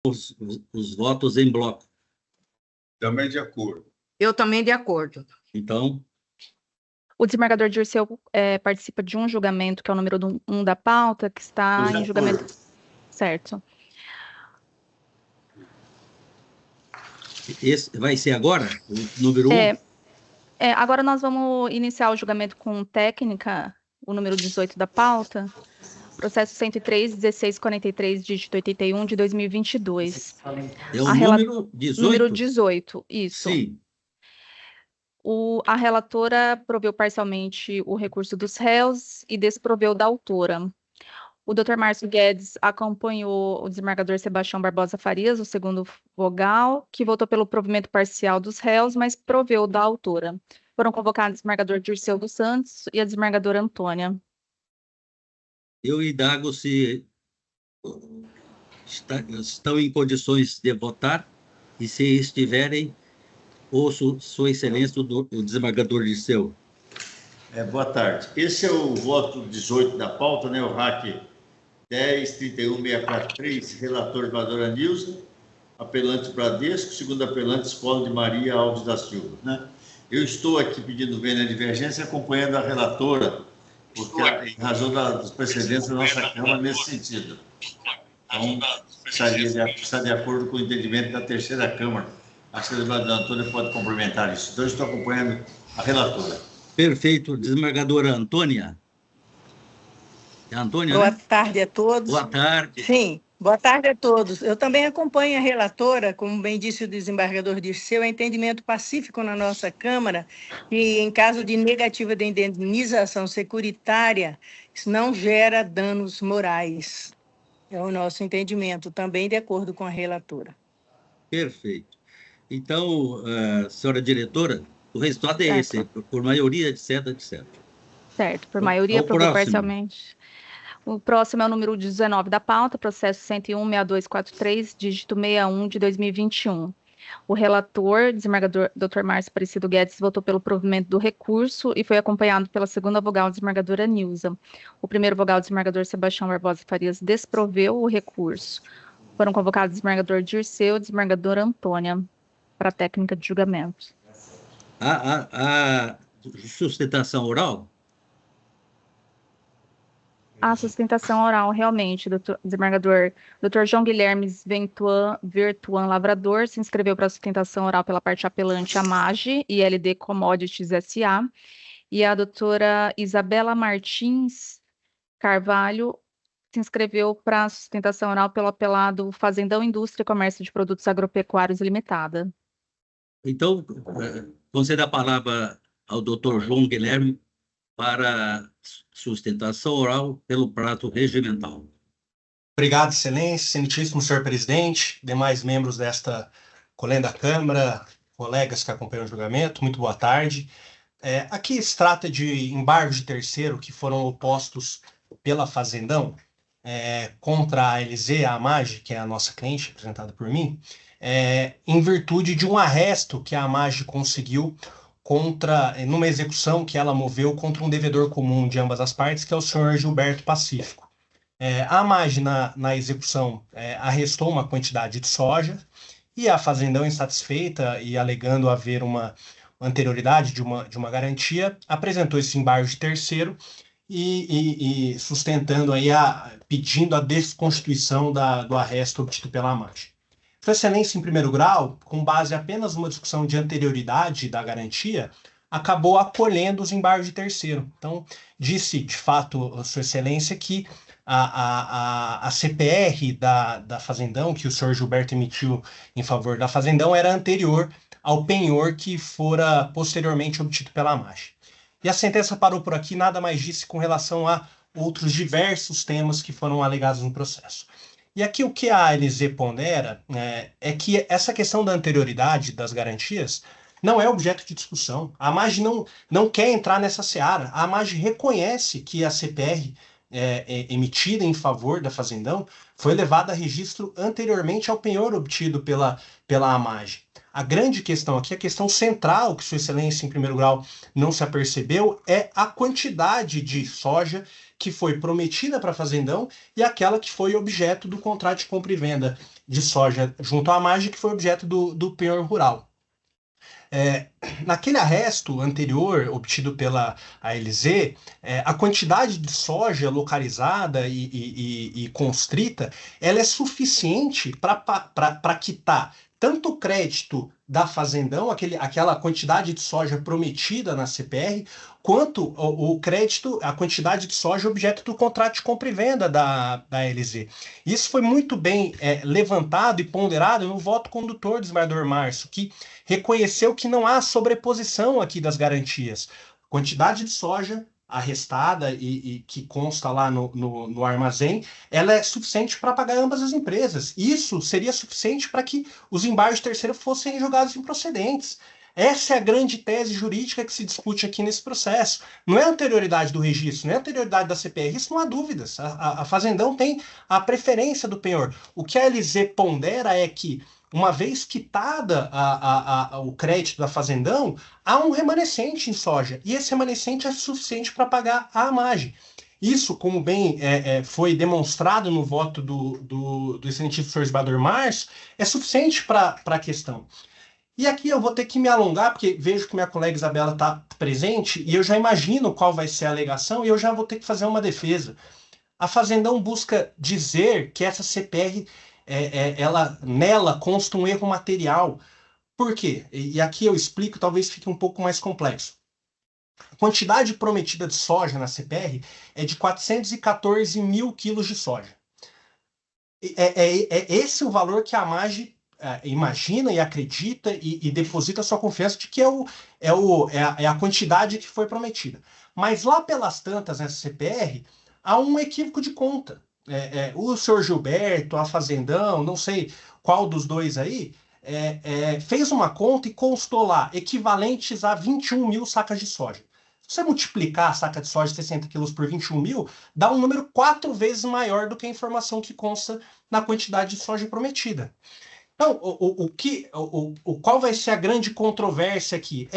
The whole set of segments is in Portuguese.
os votos em bloco. Também de acordo. Eu também de acordo. Então, O desembargador Dirceu participa de um julgamento, que é o número 1 da pauta, que está em julgamento. Certo. esse vai ser agora? O número 1? Agora nós vamos iniciar o julgamento com técnica, o número 18 da pauta, processo 103.1643, dígito 81, de 2022. É o número 18? Número 18, isso. Sim. A relatora proveu parcialmente o recurso dos réus e desproveu da autora. O Dr. Márcio Guedes acompanhou o desembargador Sebastião Barbosa Farias, o segundo vogal, que votou pelo provimento parcial dos réus, mas proveu da autora. Foram convocados o desembargador Dirceu dos Santos e a desembargadora Antônia. Eu indago se estão em condições de votar e, se estiverem, ouço Sua Excelência, o desembargador Dirceu. Boa tarde. Esse é o voto 18 da pauta, né? O RAC 10.31.643, relator desembargadora Nilza, apelante Bradesco, segundo apelante Escola de Maria Alves da Silva, né? Eu estou aqui pedindo vênia à divergência, acompanhando a relatora, porque em razão dos precedentes da nossa Câmara nesse sentido. Então, está de acordo com o entendimento da terceira Câmara. Acho que a desembargadora Antônia pode complementar isso. Então, eu estou acompanhando a relatora. Perfeito. Desembargadora Antônia. É a Antônia, Boa né? tarde a todos. Boa tarde. Sim, boa tarde a todos. Eu também acompanho a relatora, como bem disse o desembargador Dirceu, é entendimento pacífico na nossa Câmara e, em caso de negativa de indenização securitária, isso não gera danos morais. É o nosso entendimento, também de acordo com a relatora. Perfeito. Então, senhora diretora, o resultado é esse, por maioria, etc, etc. Certo, por maioria, aprovou parcialmente. O próximo é o número 19 da pauta, processo 101.6243, dígito 61, de 2021. O relator, desembargador Dr. Márcio Aparecido Guedes, votou pelo provimento do recurso e foi acompanhado pela segunda vogal, desembargadora Nilza. O primeiro vogal, desembargador Sebastião Barbosa Farias, desproveu o recurso. Foram convocados o desembargador Dirceu e a desembargadora Antônia para a técnica de julgamento. A sustentação oral? A sustentação oral, realmente, desembargador Dr. João Guilherme Vertuan Lavrador se inscreveu para a sustentação oral pela parte apelante AMAGE e LD Commodities S.A. E a doutora Isabela Martins Carvalho se inscreveu para a sustentação oral pelo apelado Fazendão Indústria e Comércio de Produtos Agropecuários Limitada. Então, conceda a palavra ao doutor João Guilherme para sustentação oral pelo prazo regimental. Obrigado, excelência, excelentíssimo senhor presidente, demais membros desta colenda Câmara, colegas que acompanham o julgamento, muito boa tarde. Aqui se trata de embargos de terceiro que foram opostos pela Fazendão contra a LZ, a AMAGE, que é a nossa cliente, representada por mim, em virtude de um arresto que a AMAGE conseguiu numa execução que ela moveu contra um devedor comum de ambas as partes, que é o senhor Gilberto Pacífico. A AMAGE, na execução, arrestou uma quantidade de soja e a Fazendão, insatisfeita e alegando haver uma anterioridade de uma garantia, apresentou esse embargo de terceiro e sustentando aí pedindo a desconstituição do arresto obtido pela AMAGE. Sua Excelência, em primeiro grau, com base apenas numa discussão de anterioridade da garantia, acabou acolhendo os embargos de terceiro. Então, disse, de fato, Sua Excelência, que a CPR da Fazendão, que o senhor Gilberto emitiu em favor da Fazendão, era anterior ao penhor que fora posteriormente obtido pela AMAGE. E a sentença parou por aqui, nada mais disse com relação a outros diversos temas que foram alegados no processo. E aqui o que a ALZ pondera é que essa questão da anterioridade das garantias não é objeto de discussão. A AMAGE não quer entrar nessa seara. A AMAGE reconhece que a CPR emitida em favor da Fazendão foi levada a registro anteriormente ao penhor obtido pela AMAGE. A grande questão aqui, a questão central, que Sua Excelência, em primeiro grau, não se apercebeu, é a quantidade de soja que foi prometida para Fazendão e aquela que foi objeto do contrato de compra e venda de soja junto à margem, que foi objeto do penhor rural. Naquele arresto anterior, obtido pela ALZ, a quantidade de soja localizada e constrita, ela é suficiente para quitar tanto o crédito da Fazendão, aquela quantidade de soja prometida na CPR, quanto o crédito, a quantidade de soja objeto do contrato de compra e venda da ALZ. Isso foi muito bem levantado e ponderado no voto condutor do desembargador Márcio, que reconheceu que não há sobreposição aqui das garantias. Quantidade de soja arrestada e que consta lá no armazém, ela é suficiente para pagar ambas as empresas. Isso seria suficiente para que os embargos de terceiro fossem julgados improcedentes. Essa é a grande tese jurídica que se discute aqui nesse processo. Não é a anterioridade do registro, não é a anterioridade da CPR, isso não há dúvidas. A Fazendão tem a preferência do penhor. O que a LZ pondera é que, uma vez quitada o crédito da Fazendão, há um remanescente em soja, e esse remanescente é suficiente para pagar a AMAGE. Isso, como bem foi demonstrado no voto do excelentíssimo senhor desembargador Márcio, é suficiente para a questão. E aqui eu vou ter que me alongar, porque vejo que minha colega Isabela está presente, e eu já imagino qual vai ser a alegação, e eu já vou ter que fazer uma defesa. A Fazendão busca dizer que essa CPR, nela consta um erro material. Por quê? E aqui eu explico, talvez fique um pouco mais complexo. A quantidade prometida de soja na CPR é de 414 mil quilos de soja. Esse o valor que a AMAGE imagina e acredita e deposita sua confiança de que é a quantidade que foi prometida. Mas lá pelas tantas, nessa CPR, há um equívoco de conta. O senhor Gilberto, a Fazendão, não sei qual dos dois aí, fez uma conta e constou lá equivalentes a 21 mil sacas de soja. Se você multiplicar a saca de soja de 60 quilos por 21 mil, dá um número 4 vezes maior do que a informação que consta na quantidade de soja prometida. Então, qual vai ser a grande controvérsia aqui?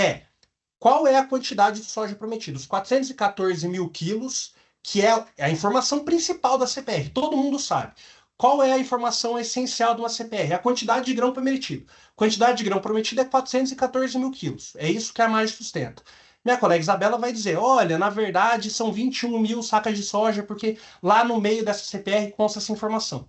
Qual é a quantidade de soja prometida? Os 414 mil quilos, que é a informação principal da CPR, todo mundo sabe. Qual é a informação essencial de uma CPR? A quantidade de grão prometido. A quantidade de grão prometido é 414 mil quilos. É isso que a AMAGE sustenta. Minha colega Isabela vai dizer, olha, na verdade são 21 mil sacas de soja, porque lá no meio dessa CPR consta essa informação.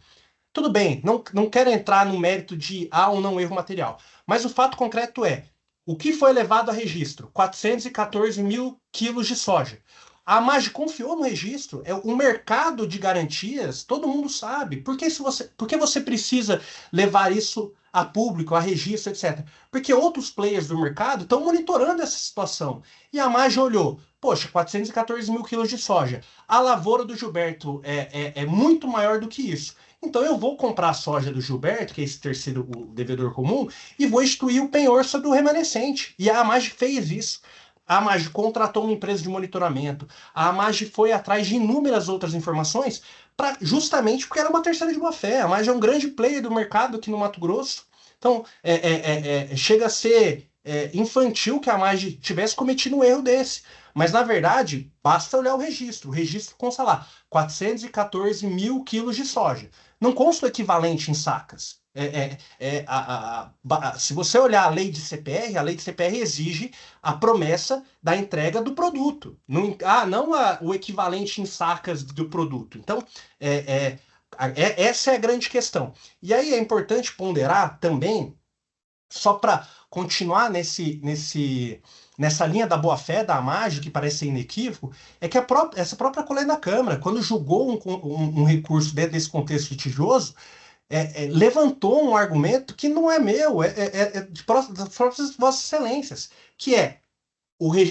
Tudo bem, não quero entrar no mérito de há ou não erro material, mas o fato concreto é, o que foi levado a registro? 414 mil quilos de soja. A AMAGE confiou no registro, o mercado de garantias, todo mundo sabe. Por que você precisa levar isso a público, a registro, etc? Porque outros players do mercado estão monitorando essa situação. E a AMAGE olhou, poxa, 414 mil quilos de soja. A lavoura do Gilberto é muito maior do que isso. Então eu vou comprar a soja do Gilberto, que é esse terceiro o devedor comum, e vou instituir o penhor sobre o remanescente. E a AMAGE fez isso. A AMAGE contratou uma empresa de monitoramento. A AMAGE foi atrás de inúmeras outras informações, justamente porque era uma terceira de boa-fé. A AMAGE é um grande player do mercado aqui no Mato Grosso. Então, chega a ser infantil que a AMAGE tivesse cometido um erro desse. Mas, na verdade, basta olhar o registro. O registro consta lá 414 mil quilos de soja. Não consta o equivalente em sacas. Se você olhar a lei de CPR exige a promessa da entrega do produto. Não o equivalente em sacas do produto. Então, essa é a grande questão. E aí é importante ponderar também, só para continuar nessa linha da boa-fé da AMAGE, que parece ser inequívoco, é que essa própria colega da Câmara, quando julgou um recurso dentro desse contexto litigioso, levantou um argumento que não é meu, das próprias Vossas Excelências, que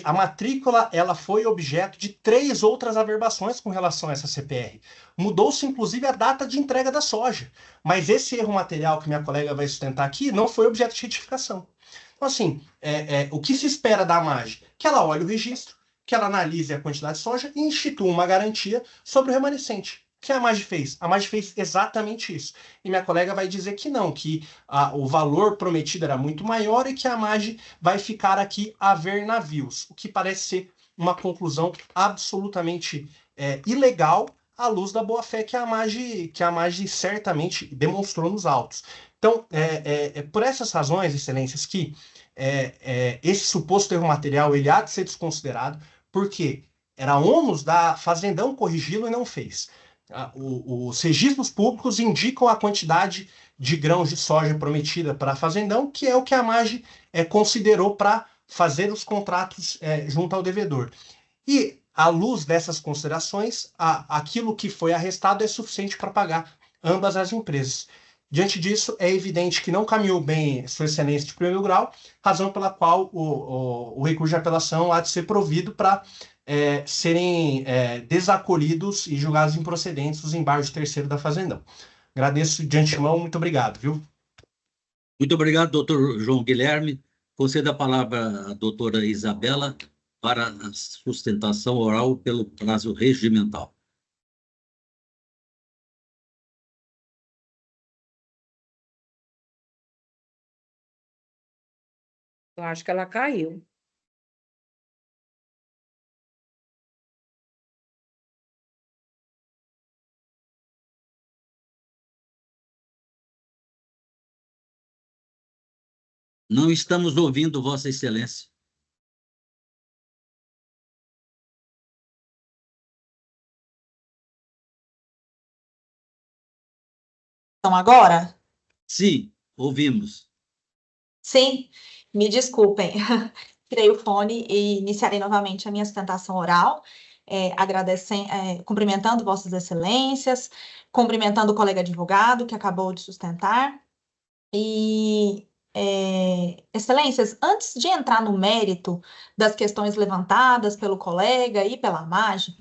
a matrícula ela foi objeto de 3 outras averbações com relação a essa CPR. Mudou-se, inclusive, a data de entrega da soja. Mas esse erro material que minha colega vai sustentar aqui não foi objeto de retificação. Então, assim, o que se espera da AMAGE? Que ela olhe o registro, que ela analise a quantidade de soja e institua uma garantia sobre o remanescente. O que a AMAGE fez? A AMAGE fez exatamente isso. E minha colega vai dizer que não, que o valor prometido era muito maior e que a AMAGE vai ficar aqui a ver navios, o que parece ser uma conclusão absolutamente ilegal à luz da boa-fé que a AMAGE certamente demonstrou nos autos. Então, por essas razões, excelências, que esse suposto erro material ele há de ser desconsiderado, porque era ônus da Fazendão corrigi-lo e não fez. Os registros públicos indicam a quantidade de grãos de soja prometida para a Fazendão, que é o que a AMAGE considerou para fazer os contratos junto ao devedor. E, à luz dessas considerações, aquilo que foi arrestado é suficiente para pagar ambas as empresas. Diante disso, é evidente que não caminhou bem Sua Excelência de primeiro grau, razão pela qual o recurso de apelação há de ser provido para serem desacolhidos e julgados improcedentes os embargos de terceiro da Fazendão. Agradeço de antemão, muito obrigado, viu? Muito obrigado, doutor João Guilherme. Concedo a palavra à doutora Isabela para a sustentação oral pelo prazo regimental. Eu acho que ela caiu. Não estamos ouvindo, Vossa Excelência. Então, agora? Sim, ouvimos. Sim, me desculpem. Tirei o fone e iniciarei novamente a minha sustentação oral, cumprimentando Vossas Excelências, cumprimentando o colega advogado que acabou de sustentar. E, Excelências, antes de entrar no mérito das questões levantadas pelo colega e pela AMAGE,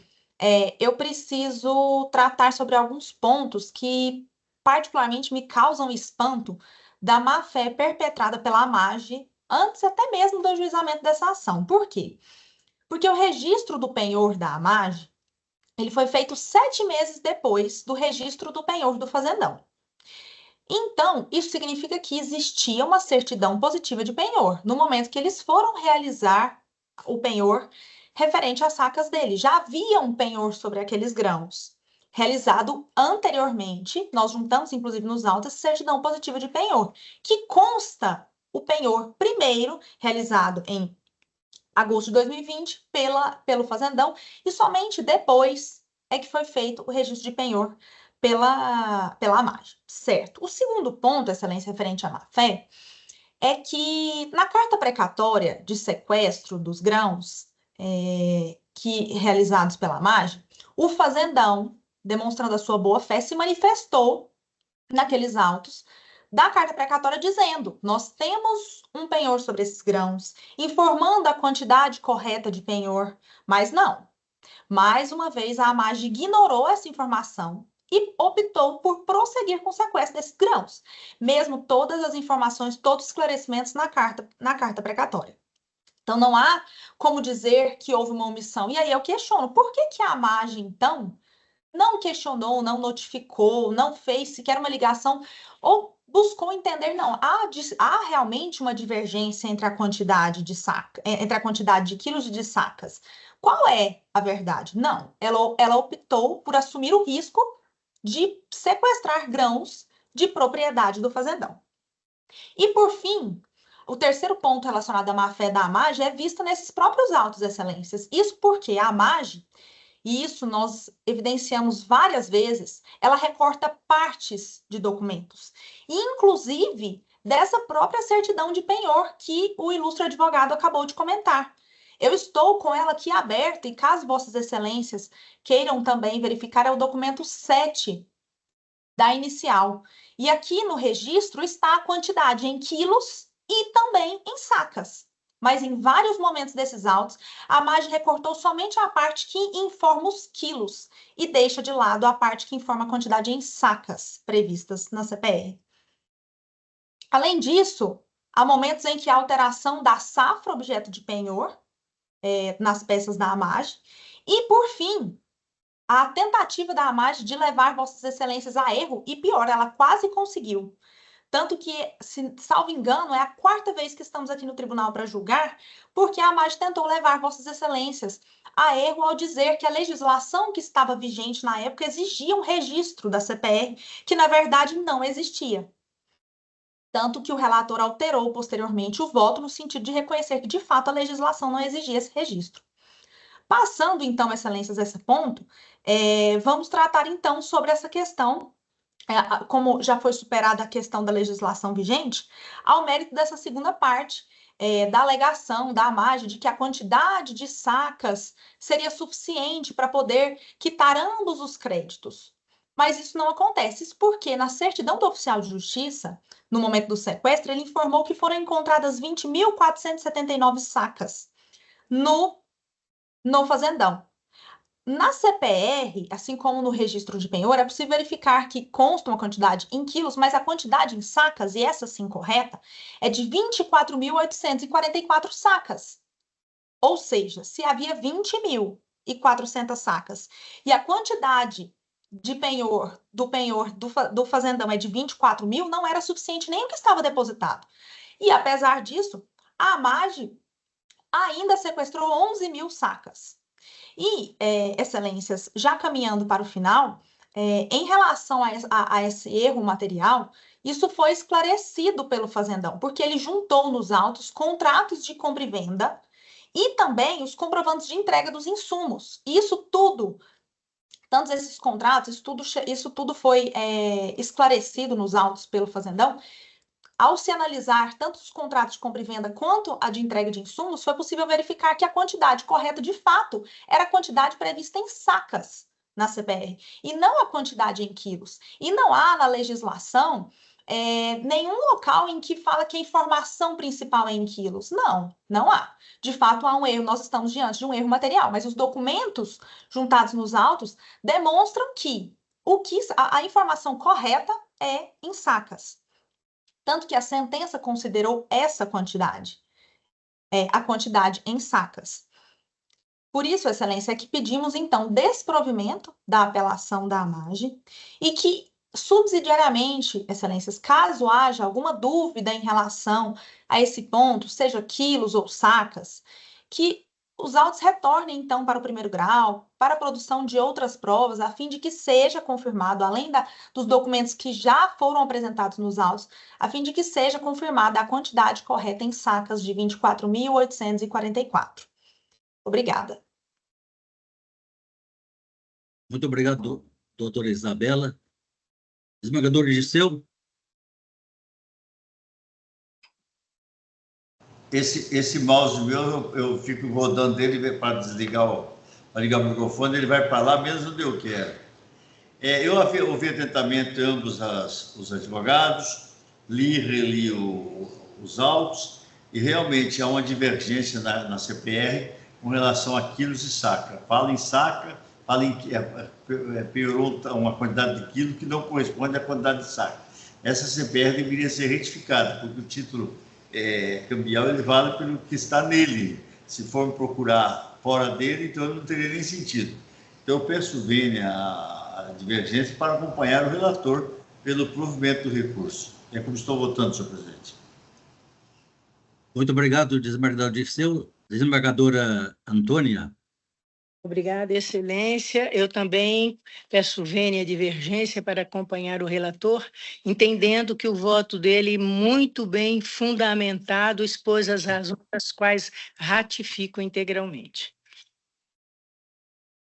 eu preciso tratar sobre alguns pontos que particularmente me causam espanto da má-fé perpetrada pela AMAGE antes até mesmo do ajuizamento dessa ação. Por quê? Porque o registro do penhor da AMAGE, ele foi feito 7 meses depois do registro do penhor do fazendão. Então, isso significa que existia uma certidão positiva de penhor no momento que eles foram realizar o penhor referente às sacas dele. Já havia um penhor sobre aqueles grãos realizado anteriormente, nós juntamos, inclusive, nos autos, certidão positiva de penhor, que consta o penhor primeiro realizado em agosto de 2020 pelo fazendão, e somente depois é que foi feito o registro de penhor pela AMAGE, certo? O segundo ponto, Excelência, referente à má-fé, é que na carta precatória de sequestro dos grãos realizados pela AMAGE, o fazendão, demonstrando a sua boa-fé, se manifestou naqueles autos da carta precatória dizendo: nós temos um penhor sobre esses grãos, informando a quantidade correta de penhor, mas não. Mais uma vez, a AMAGE ignorou essa informação e optou por prosseguir com o sequestro desses grãos, mesmo todas as informações, todos os esclarecimentos na carta precatória. Então, não há como dizer que houve uma omissão. E aí eu questiono, por que a AMAGE, então, não questionou, não notificou, não fez sequer uma ligação ou buscou entender? Não, há realmente uma divergência entre a quantidade de quilos de sacas. Qual é a verdade? Não, ela optou por assumir o risco de sequestrar grãos de propriedade do fazendão. E, por fim, o terceiro ponto relacionado à má-fé da AMAGE é visto nesses próprios autos, Excelências. Isso porque a AMAGE, e isso nós evidenciamos várias vezes, ela recorta partes de documentos, inclusive dessa própria certidão de penhor que o ilustre advogado acabou de comentar. Eu estou com ela aqui aberta e, caso Vossas Excelências queiram também verificar, é o documento 7 da inicial. E aqui no registro está a quantidade em quilos e também em sacas. Mas em vários momentos desses autos, a AMAGE recortou somente a parte que informa os quilos e deixa de lado a parte que informa a quantidade em sacas previstas na CPR. Além disso, há momentos em que a alteração da safra objeto de penhor nas peças da AMAGE. E, por fim, a tentativa da AMAGE de levar Vossas Excelências a erro, e pior, ela quase conseguiu. Tanto que, salvo engano, é a 4ª vez que estamos aqui no tribunal para julgar, porque a AMAGE tentou levar Vossas Excelências a erro ao dizer que a legislação que estava vigente na época exigia um registro da CPR, que na verdade não existia. Tanto que o relator alterou posteriormente o voto no sentido de reconhecer que, de fato, a legislação não exigia esse registro. Passando, então, Excelências, esse ponto, vamos tratar, então, sobre essa questão, como já foi superada a questão da legislação vigente, ao mérito dessa segunda parte, da alegação da AMAGE de que a quantidade de sacas seria suficiente para poder quitar ambos os créditos. Mas isso não acontece. Isso porque, na certidão do oficial de justiça, no momento do sequestro, ele informou que foram encontradas 20.479 sacas no fazendão. Na CPR, assim como no registro de penhor, é possível verificar que consta uma quantidade em quilos, mas a quantidade em sacas, e essa sim correta, é de 24.844 sacas. Ou seja, se havia 20.400 sacas e a quantidade de penhor do fazendão é de 24.000, não era suficiente nem o que estava depositado. E apesar disso, a AMAGE ainda sequestrou 11.000 sacas. E, Excelências, já caminhando para o final, em relação a esse erro material, isso foi esclarecido pelo fazendão, porque ele juntou nos autos contratos de compra e venda e também os comprovantes de entrega dos insumos. Isso tudo, tantos esses contratos, isso tudo foi esclarecido nos autos pelo fazendão. Ao se analisar tanto os contratos de compra e venda quanto a de entrega de insumos, foi possível verificar que a quantidade correta, de fato, era a quantidade prevista em sacas na CPR, e não a quantidade em quilos. E não há na legislação nenhum local em que fala que a informação principal é em quilos. Não, não há. De fato, há um erro, nós estamos diante de um erro material, mas os documentos juntados nos autos demonstram que a informação correta é em sacas. Tanto que a sentença considerou essa quantidade, a quantidade em sacas. Por isso, Excelência, é que pedimos, então, desprovimento da apelação da AMAGE e que, subsidiariamente, Excelências, caso haja alguma dúvida em relação a esse ponto, seja quilos ou sacas, que os autos retornem, então, para o primeiro grau, para a produção de outras provas, a fim de que seja confirmado, além dos documentos que já foram apresentados nos autos, a fim de que seja confirmada a quantidade correta em sacas de 24.844. Obrigada. Muito obrigado, doutora Isabela. Desembargador Dirceu. Esse mouse meu, eu fico rodando ele para ligar o microfone, ele vai para lá mesmo onde eu quero. Eu ouvi atentamente ambos os advogados, reli os autos, e realmente há uma divergência na CPR com relação a quilos e saca. Fala em saca, fala em piorou uma quantidade de quilo que não corresponde à quantidade de saca. Essa CPR deveria ser retificada, porque o título cambial ele vale pelo que está nele. Se for procurar fora dele, então não teria nem sentido. Então eu peço vênia a divergência para acompanhar o relator pelo provimento do recurso. É como estou votando, senhor presidente. Muito obrigado, desembargador Dirceu. Desembargadora Antônia. Obrigada, Excelência. Eu também peço vênia divergência para acompanhar o relator, entendendo que o voto dele, muito bem fundamentado, expôs as razões das quais ratifico integralmente.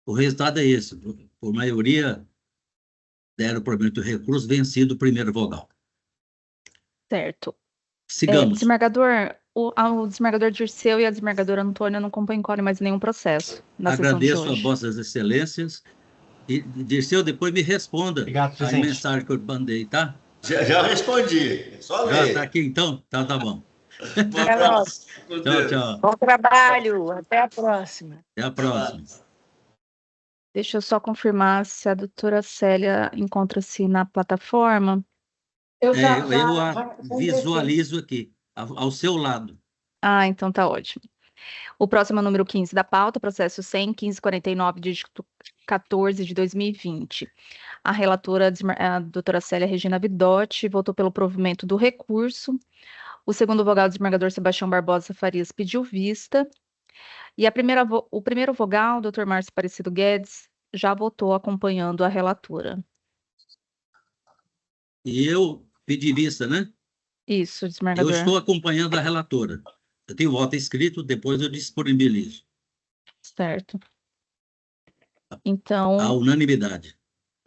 O resultado é esse. Por maioria, deram o provimento do recurso, vencido o primeiro vogal. Certo. Sigamos. Desembargador, o desembargador Dirceu e a desembargadora Antônia não compõem mais nenhum processo na sessão de hoje. Agradeço a vossas excelências. E, Dirceu, depois me responda. Obrigado, presidente. A mensagem que eu mandei, tá? Já respondi. É só ler. Já está aqui, então? Tá bom. Até logo. Tchau, tchau. Bom trabalho. Até a próxima. Até a próxima. Deixa eu só confirmar se a doutora Célia encontra-se na plataforma. Eu visualizo aqui, ao seu lado. Ah, então tá ótimo. O próximo é o número 15 da pauta, processo 100.1549, dígito 14 de 2020. A relatora, a doutora Célia Regina Vidotti, votou pelo provimento do recurso. O segundo vogal, desembargador Sebastião Barbosa Farias, pediu vista. E o primeiro vogal, doutor Márcio Aparecido Guedes, já votou acompanhando a relatora. E eu pedi vista, né? Isso, Eu desembargador. estou acompanhando a relatora. Eu tenho voto escrito, depois eu disponibilizo. Certo. Então, A unanimidade.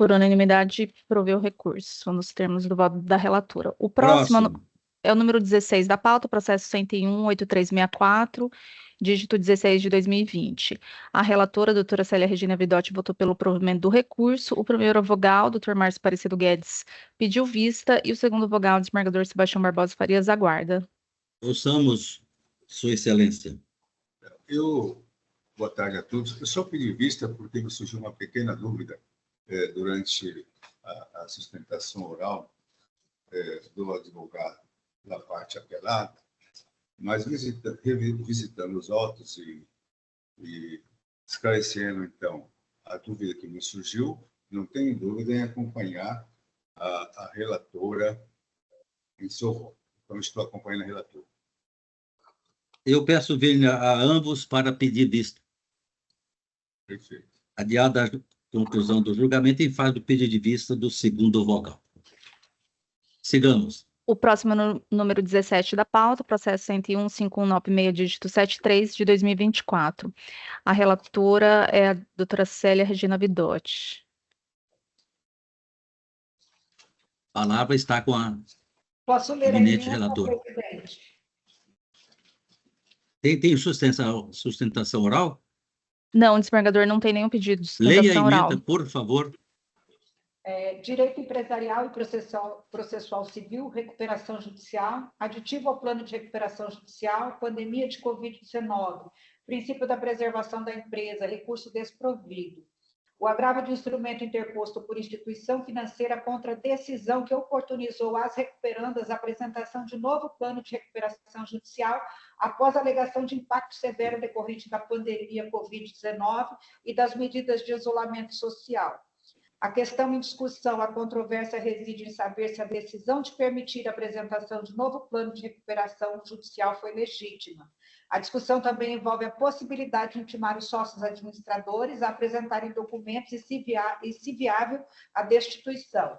por unanimidade, proveu o recurso, nos termos do voto da relatora. O próximo é o número 16 da pauta, processo 101.8364, dígito 16 de 2020. A relatora, doutora Célia Regina Vidotti, votou pelo provimento do recurso. O primeiro vogal, doutor Márcio Aparecido Guedes, pediu vista. E o segundo vogal, desembargador Sebastião Barbosa Farias, aguarda. Ouçamos, Sua Excelência. Boa tarde a todos. Eu só pedi vista porque me surgiu uma pequena dúvida durante a sustentação oral do advogado da parte apelada, mas revisitando os autos e esclarecendo, então, a dúvida que me surgiu, não tenho dúvida em acompanhar a relatora em seu voto. Então, estou acompanhando a relatora. Eu peço vênia a ambos para pedir vista. Perfeito. Adiada a conclusão do julgamento em fase do pedido de vista do segundo vogal. Sigamos. O próximo é o número 17 da pauta, processo 101.5196, dígito 73, de 2024. A relatora é a doutora Célia Regina Vidotti. A palavra está com a Posso ler a eminente emenda, relatora. presidente? Tem sustentação oral? Não, desembargador, não tem nenhum pedido de Leia a sustentação oral. emenda, por favor. Direito empresarial e processual civil, recuperação judicial, aditivo ao plano de recuperação judicial, pandemia de Covid-19, princípio da preservação da empresa, recurso desprovido. O agravo de instrumento interposto por instituição financeira contra decisão que oportunizou às recuperandas a apresentação de novo plano de recuperação judicial após a alegação de impacto severo decorrente da pandemia Covid-19 e das medidas de isolamento social. A questão em discussão, a controvérsia reside em saber se a decisão de permitir a apresentação de novo plano de recuperação judicial foi legítima. A discussão também envolve a possibilidade de intimar os sócios administradores a apresentarem documentos e, se viável, a destituição.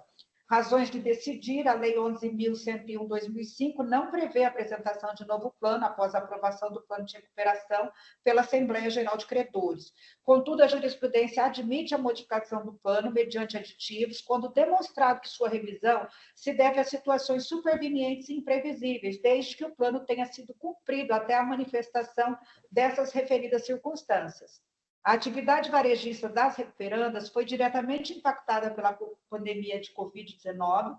Razões de decidir, a Lei 11.101/2005 não prevê a apresentação de novo plano após a aprovação do plano de recuperação pela Assembleia Geral de Credores. Contudo, a jurisprudência admite a modificação do plano mediante aditivos, quando demonstrado que sua revisão se deve a situações supervenientes e imprevisíveis, desde que o plano tenha sido cumprido até a manifestação dessas referidas circunstâncias. A atividade varejista das recuperandas foi diretamente impactada pela pandemia de Covid-19,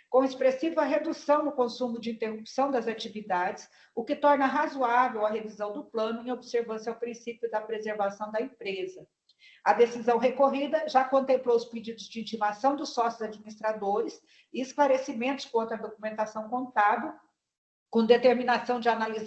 com expressiva redução no consumo de interrupção das atividades, o que torna razoável a revisão do plano em observância ao princípio da preservação da empresa. A decisão recorrida já contemplou os pedidos de intimação dos sócios administradores e esclarecimentos quanto à documentação contábil, com determinação de análise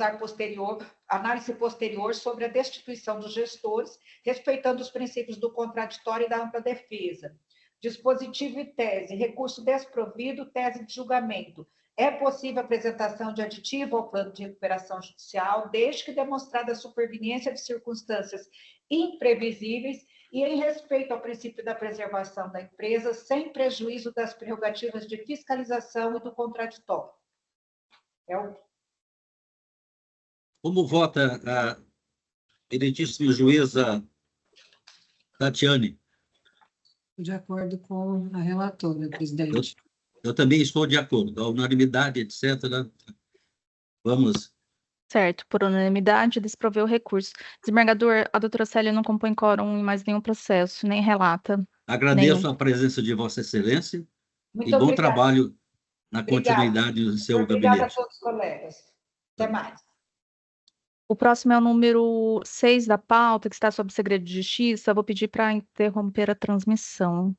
posterior sobre a destituição dos gestores, respeitando os princípios do contraditório e da ampla defesa. Dispositivo e tese, recurso desprovido, tese de julgamento. É possível a apresentação de aditivo ao plano de recuperação judicial, desde que demonstrada a superveniência de circunstâncias imprevisíveis e em respeito ao princípio da preservação da empresa, sem prejuízo das prerrogativas de fiscalização e do contraditório. Como vota a eminentíssima juíza Tatiane? De acordo com a relatora, presidente. Eu também estou de acordo. A unanimidade, etc. Vamos. Certo, por unanimidade, desproveu o recurso. Desembargador, a doutora Célia não compõe quórum em mais nenhum processo, nem relata. Agradeço a presença de Vossa Excelência Muito e bom obrigada. trabalho na continuidade do seu gabinete. Obrigada a todos os colegas. Até mais. O próximo é o número 6 da pauta, que está sob segredo de justiça. Vou pedir para interromper a transmissão.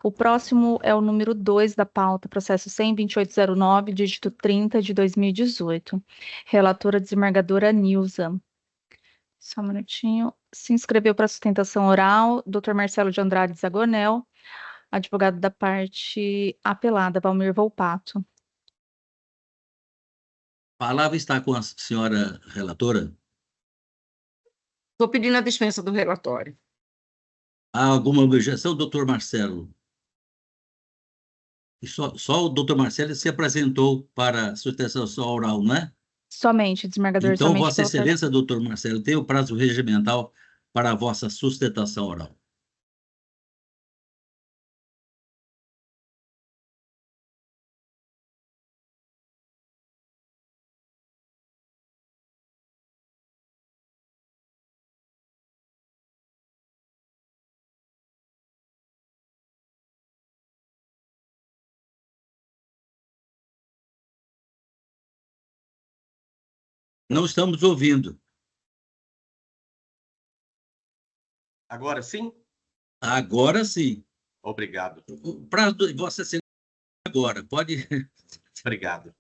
O próximo é o número 2 da pauta, processo 100-2809, dígito 30 de 2018. Relatora desembargadora Nilza. Só um minutinho. Se inscreveu para sustentação oral, Dr. Marcelo de Andrade Zagonel, advogado da parte apelada, Valmir Volpato. A palavra está com a senhora relatora. Estou pedindo a dispensa do relatório. Há alguma objeção, doutor Marcelo? E só o doutor Marcelo se apresentou para sustentação oral, não é? Somente, desembargador. Então, somente Vossa Excelência, doutor Marcelo, tem o prazo regimental para a vossa sustentação oral. Não estamos ouvindo. Agora sim? Agora sim. Obrigado. O prazo de Vossa Excelência agora. Pode. Obrigado.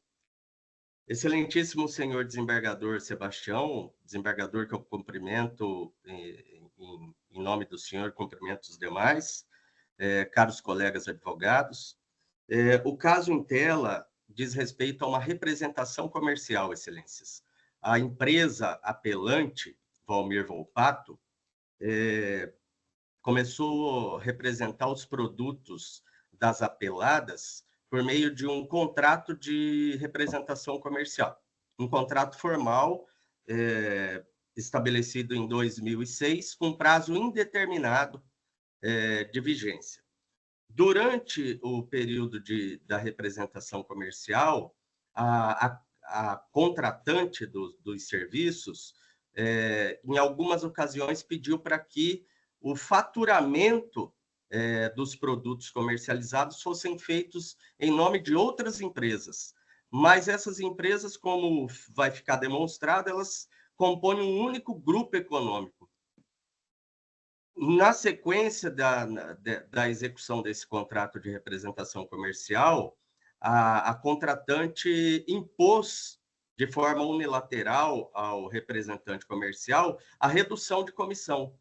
Excelentíssimo senhor desembargador Sebastião, desembargador que eu cumprimento em nome do senhor, cumprimento os demais, caros colegas advogados. O caso em tela diz respeito a uma representação comercial, excelências. A empresa apelante, Valmir Volpato, começou a representar os produtos das apeladas por meio de um contrato de representação comercial. Um contrato formal estabelecido em 2006, com prazo indeterminado de vigência. Durante o período da representação comercial, a contratante dos serviços, em algumas ocasiões, pediu para que o faturamento dos produtos comercializados fossem feitos em nome de outras empresas. Mas essas empresas, como vai ficar demonstrado, elas compõem um único grupo econômico. Na sequência da execução desse contrato de representação comercial, a contratante impôs de forma unilateral ao representante comercial a redução de comissão.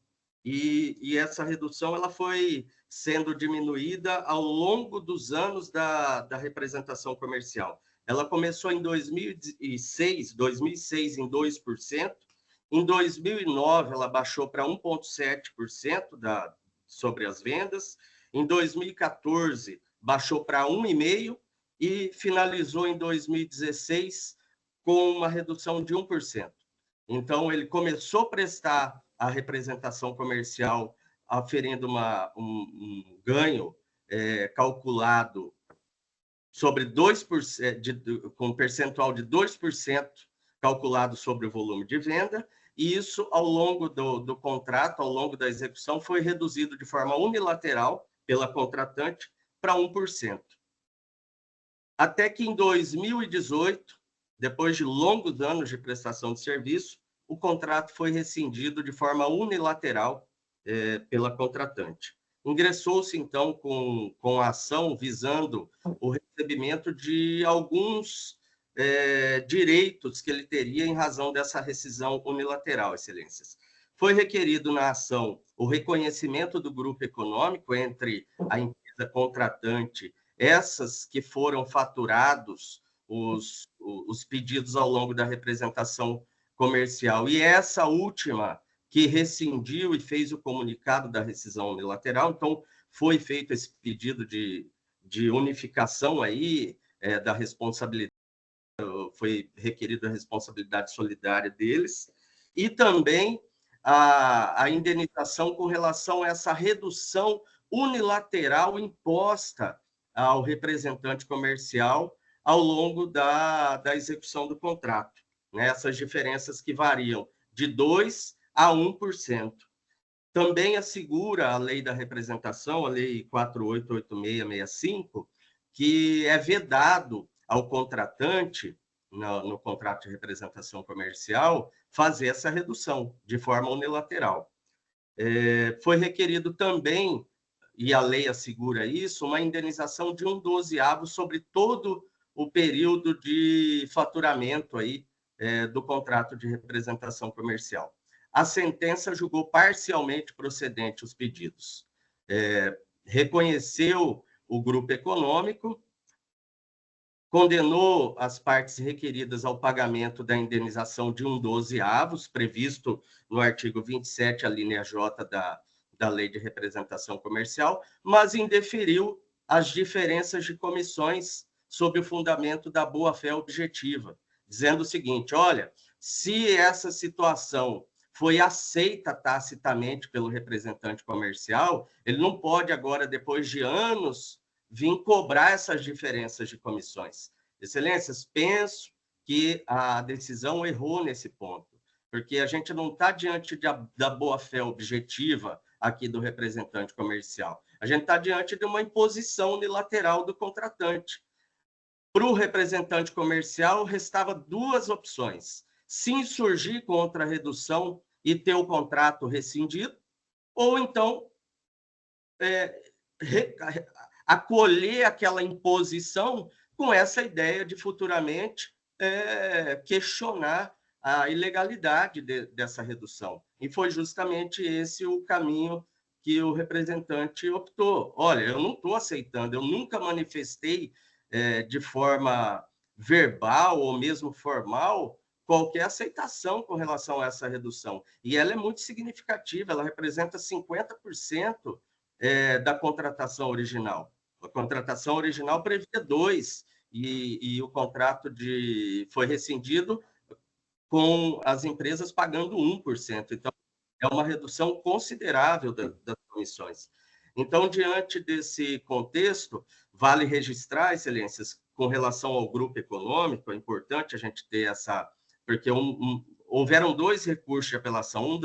E essa redução ela foi sendo diminuída ao longo dos anos da representação comercial. Ela começou em 2006 em 2%, em 2009 ela baixou para 1,7% sobre as vendas, em 2014 baixou para 1,5% e finalizou em 2016 com uma redução de 1%. Então, ele começou a prestar a representação comercial, aferindo um ganho calculado sobre 2%, com um percentual de 2% calculado sobre o volume de venda, e isso, ao longo do contrato, ao longo da execução, foi reduzido de forma unilateral pela contratante para 1%. Até que em 2018, depois de longos anos de prestação de serviço, o contrato foi rescindido de forma unilateral pela contratante. Ingressou-se, então, com a ação visando o recebimento de alguns direitos que ele teria em razão dessa rescisão unilateral, excelências. Foi requerido na ação o reconhecimento do grupo econômico entre a empresa contratante, essas que foram faturados os pedidos ao longo da representação comercial, e essa última que rescindiu e fez o comunicado da rescisão unilateral. Então, foi feito esse pedido de unificação aí da responsabilidade, foi requerida a responsabilidade solidária deles, e também a indenização com relação a essa redução unilateral imposta ao representante comercial ao longo da execução do contrato, né? Essas diferenças que variam de 2% a 1%. Também assegura a lei da representação, a lei 488665, que é vedado ao contratante, no contrato de representação comercial, fazer essa redução de forma unilateral. Foi requerido também e a lei assegura isso, uma indenização de 1/12 sobre todo o período de faturamento aí, do contrato de representação comercial. A sentença julgou parcialmente procedente os pedidos. Reconheceu o grupo econômico, condenou as partes requeridas ao pagamento da indenização de 1/12, previsto no artigo 27, a linha J da Lei de Representação Comercial, mas indeferiu as diferenças de comissões sob o fundamento da boa-fé objetiva, dizendo o seguinte: olha, se essa situação foi aceita tacitamente pelo representante comercial, ele não pode agora, depois de anos, vir cobrar essas diferenças de comissões. Excelências, penso que a decisão errou nesse ponto, porque a gente não está diante da boa-fé objetiva aqui do representante comercial. A gente está diante de uma imposição unilateral do contratante. Para o representante comercial, restava 2 opções: se insurgir contra a redução e ter o contrato rescindido, ou então acolher aquela imposição com essa ideia de futuramente questionar a ilegalidade dessa redução. E foi justamente esse o caminho que o representante optou. Olha, eu não estou aceitando, eu nunca manifestei de forma verbal ou mesmo formal qualquer aceitação com relação a essa redução. E ela é muito significativa, ela representa 50% da contratação original. A contratação original previa 2%, e o contrato foi rescindido com as empresas pagando 1%. Então, é uma redução considerável das comissões. Então, diante desse contexto, vale registrar, excelências, com relação ao grupo econômico, é importante a gente ter essa... Porque houveram 2 recursos de apelação,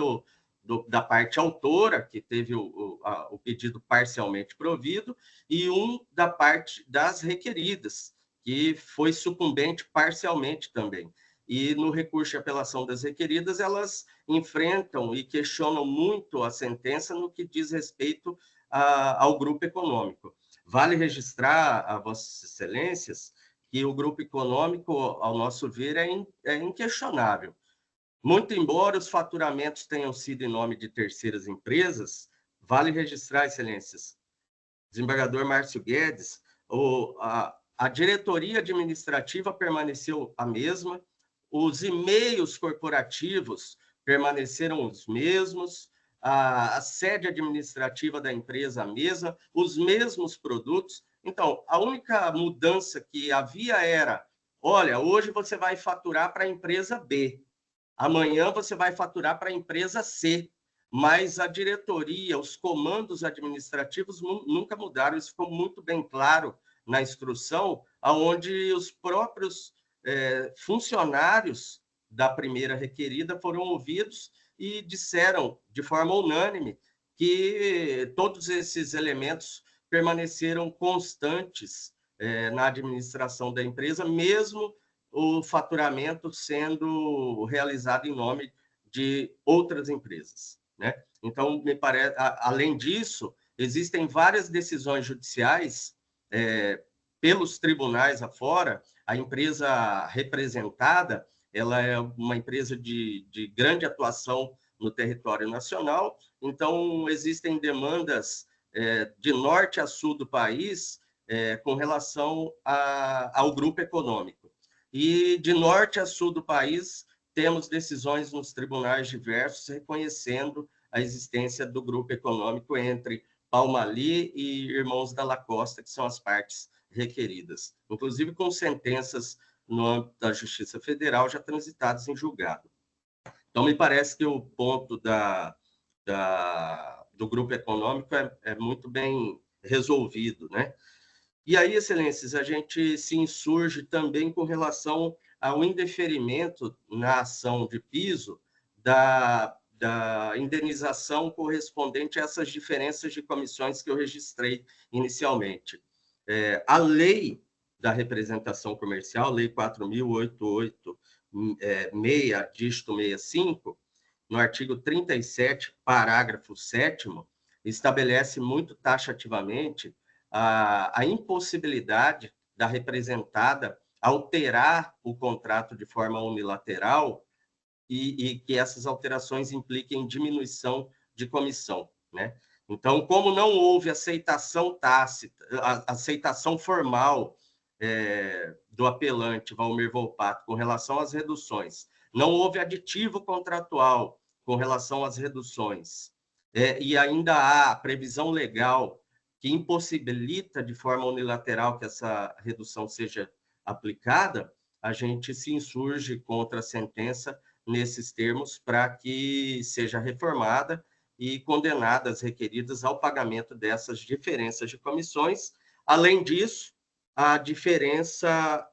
da parte autora, que teve o pedido parcialmente provido, e da parte das requeridas, que foi sucumbente parcialmente também. E no recurso de apelação das requeridas, elas enfrentam e questionam muito a sentença no que diz respeito ao grupo econômico. Vale registrar a Vossas Excelências que o grupo econômico, ao nosso ver, é inquestionável. Muito embora os faturamentos tenham sido em nome de terceiras empresas, vale registrar, Excelências, desembargador Márcio Guedes, a diretoria administrativa permaneceu a mesma, os e-mails corporativos permaneceram os mesmos, a sede administrativa da empresa a mesma, os mesmos produtos. Então, a única mudança que havia era: olha, hoje você vai faturar para a empresa B, amanhã você vai faturar para a empresa C, mas a diretoria, os comandos administrativos nunca mudaram. Isso ficou muito bem claro na instrução, onde os próprios funcionários da primeira requerida foram ouvidos e disseram de forma unânime que todos esses elementos permaneceram constantes na administração da empresa, mesmo o faturamento sendo realizado em nome de outras empresas, né? Então, me parece, além disso, existem várias decisões judiciais pelos tribunais afora. A empresa representada, ela é uma empresa de grande atuação no território nacional, então existem demandas de norte a sul do país com relação ao grupo econômico. E de norte a sul do país, temos decisões nos tribunais diversos reconhecendo a existência do grupo econômico entre Palmali e Irmãos da La Costa, que são as partes requeridas, inclusive com sentenças no âmbito da Justiça Federal já transitadas em julgado. Então, me parece que o ponto do grupo econômico é muito bem resolvido, né? E aí, Excelências, a gente se insurge também com relação ao indeferimento na ação de piso da indenização correspondente a essas diferenças de comissões que eu registrei inicialmente. A lei da representação comercial, Lei 4.886, dígito 65, no artigo 37, parágrafo 7º, estabelece muito taxativamente a impossibilidade da representada alterar o contrato de forma unilateral e que essas alterações impliquem diminuição de comissão, né? Então, como não houve aceitação tácita, aceitação formal do apelante Valmir Volpato com relação às reduções, não houve aditivo contratual com relação às reduções, e ainda há previsão legal que impossibilita de forma unilateral que essa redução seja aplicada, a gente se insurge contra a sentença nesses termos para que seja reformada e condenada as requeridas ao pagamento dessas diferenças de comissões. Além disso, a diferença,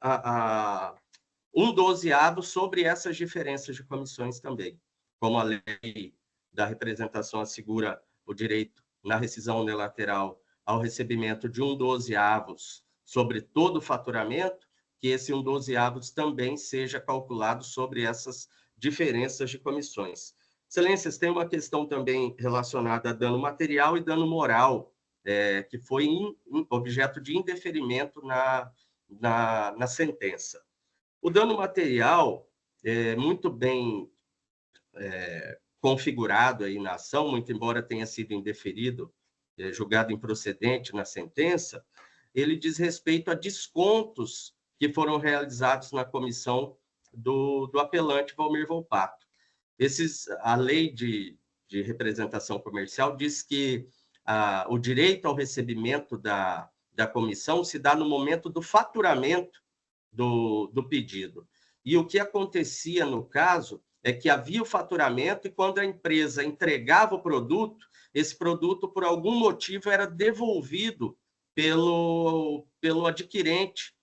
um dozeavo sobre essas diferenças de comissões também, como a lei da representação assegura o direito na rescisão unilateral ao recebimento de um dozeavos sobre todo o faturamento, que esse um dozeavos também seja calculado sobre essas diferenças de comissões. Excelências, tem uma questão também relacionada a dano material e dano moral, que foi objeto de indeferimento na sentença. O dano material é muito bem configurado aí na ação, muito embora tenha sido indeferido, julgado improcedente na sentença, ele diz respeito a descontos que foram realizados na comissão do apelante Valmir Volpato. A lei de representação comercial diz que o direito ao recebimento da comissão se dá no momento do faturamento do pedido. E o que acontecia no caso é que havia o faturamento e quando a empresa entregava o produto, esse produto, por algum motivo, era devolvido pelo adquirente,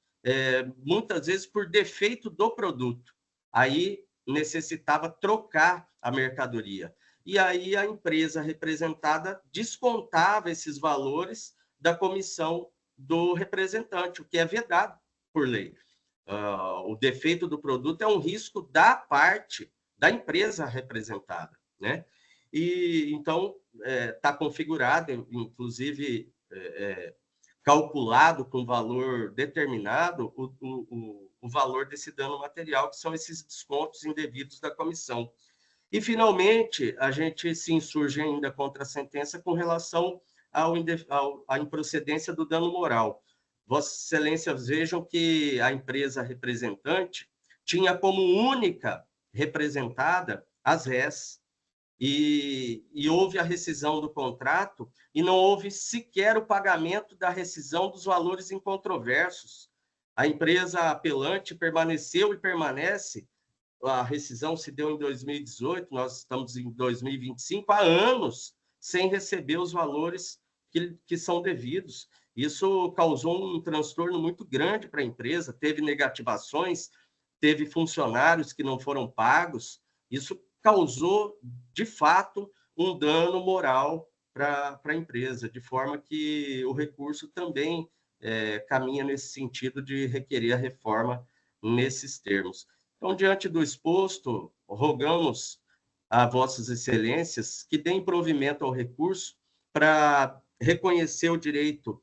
muitas vezes por defeito do produto. Aí necessitava trocar a mercadoria. E aí a empresa representada descontava esses valores da comissão do representante, o que é vedado por lei. O defeito do produto é um risco da parte da empresa representada, né? E então está configurado, inclusive calculado com valor determinado o valor desse dano material, que são esses descontos indevidos da comissão. E, finalmente, a gente se insurge ainda contra a sentença com relação à improcedência do dano moral. Vossas Excelências vejam que a empresa representante tinha como única representada as RES, e houve a rescisão do contrato e não houve sequer o pagamento da rescisão dos valores incontroversos. A empresa apelante permaneceu e permanece, a rescisão se deu em 2018, nós estamos em 2025, há anos sem receber os valores que são devidos. Isso causou um transtorno muito grande para a empresa, teve negativações, teve funcionários que não foram pagos, isso causou, de fato, um dano moral para a empresa, de forma que o recurso também caminha nesse sentido de requerer a reforma nesses termos. Então, diante do exposto, rogamos a Vossas Excelências que deem provimento ao recurso para reconhecer o direito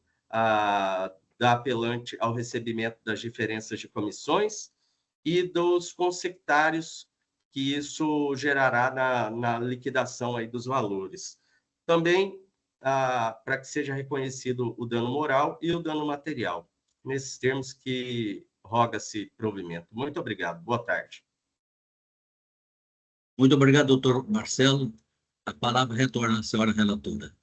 da apelante ao recebimento das diferenças de comissões e dos consectários que isso gerará na liquidação aí dos valores. Também para que seja reconhecido o dano moral e o dano material, nesses termos que roga-se provimento. Muito obrigado. Boa tarde. Muito obrigado, doutor Marcelo. A palavra retorna à senhora relatora.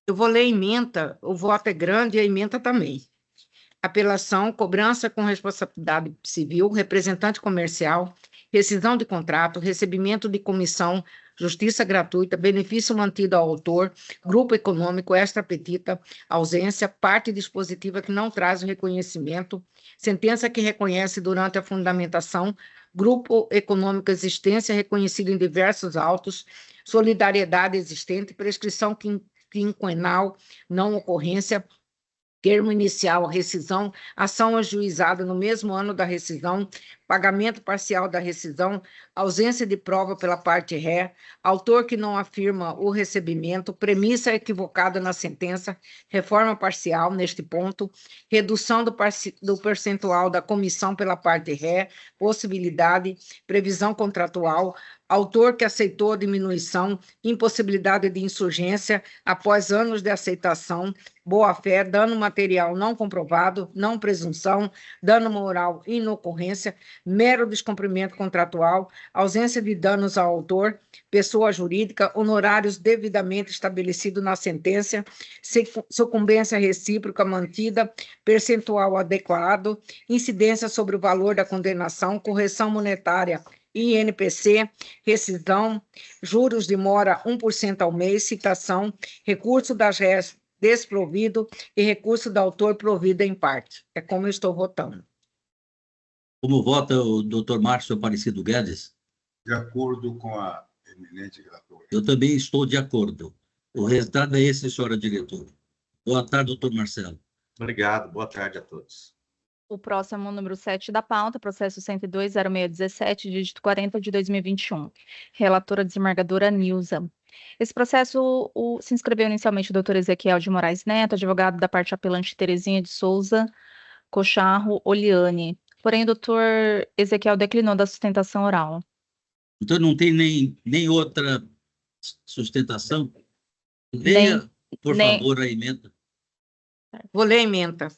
Eu vou ler a ementa, o voto é grande e a ementa também. Apelação, cobrança com responsabilidade civil, representante comercial, rescisão de contrato, recebimento de comissão, justiça gratuita, benefício mantido ao autor, grupo econômico, extra petita, ausência, parte dispositiva que não traz o reconhecimento, sentença que reconhece durante a fundamentação, grupo econômico existência reconhecido em diversos autos, solidariedade existente, prescrição quinquenal, não ocorrência, termo inicial, rescisão, ação ajuizada no mesmo ano da rescisão, pagamento parcial da rescisão, ausência de prova pela parte ré, autor que não afirma o recebimento, premissa equivocada na sentença, reforma parcial neste ponto, redução do percentual da comissão pela parte ré, possibilidade, previsão contratual, autor que aceitou a diminuição, impossibilidade de insurgência após anos de aceitação, boa-fé, dano material não comprovado, não presunção, dano moral e inocorrência, mero descumprimento contratual, ausência de danos ao autor, pessoa jurídica, honorários devidamente estabelecidos na sentença, sucumbência recíproca mantida, percentual adequado, incidência sobre o valor da condenação, correção monetária, INPC, rescisão, juros de mora 1% ao mês, citação, recurso das réis desprovido e recurso do autor provido em parte. É como eu estou votando. Como vota o doutor Márcio Aparecido Guedes? De acordo com a eminente relatora. Eu também estou de acordo. O resultado é esse, senhora diretora. Boa tarde, doutor Marcelo. Obrigado, boa tarde a todos. O próximo, número 7 da pauta, processo 102.0617, dígito 40 de 2021. Relatora desembargadora Nilza. Esse processo se inscreveu inicialmente o doutor Ezequiel de Moraes Neto, advogado da parte apelante Terezinha de Souza Cocharro Oliane. Porém, o doutor Ezequiel declinou da sustentação oral. Então, não tem nem outra sustentação? Leia, por favor, a emenda. Vou ler a emenda.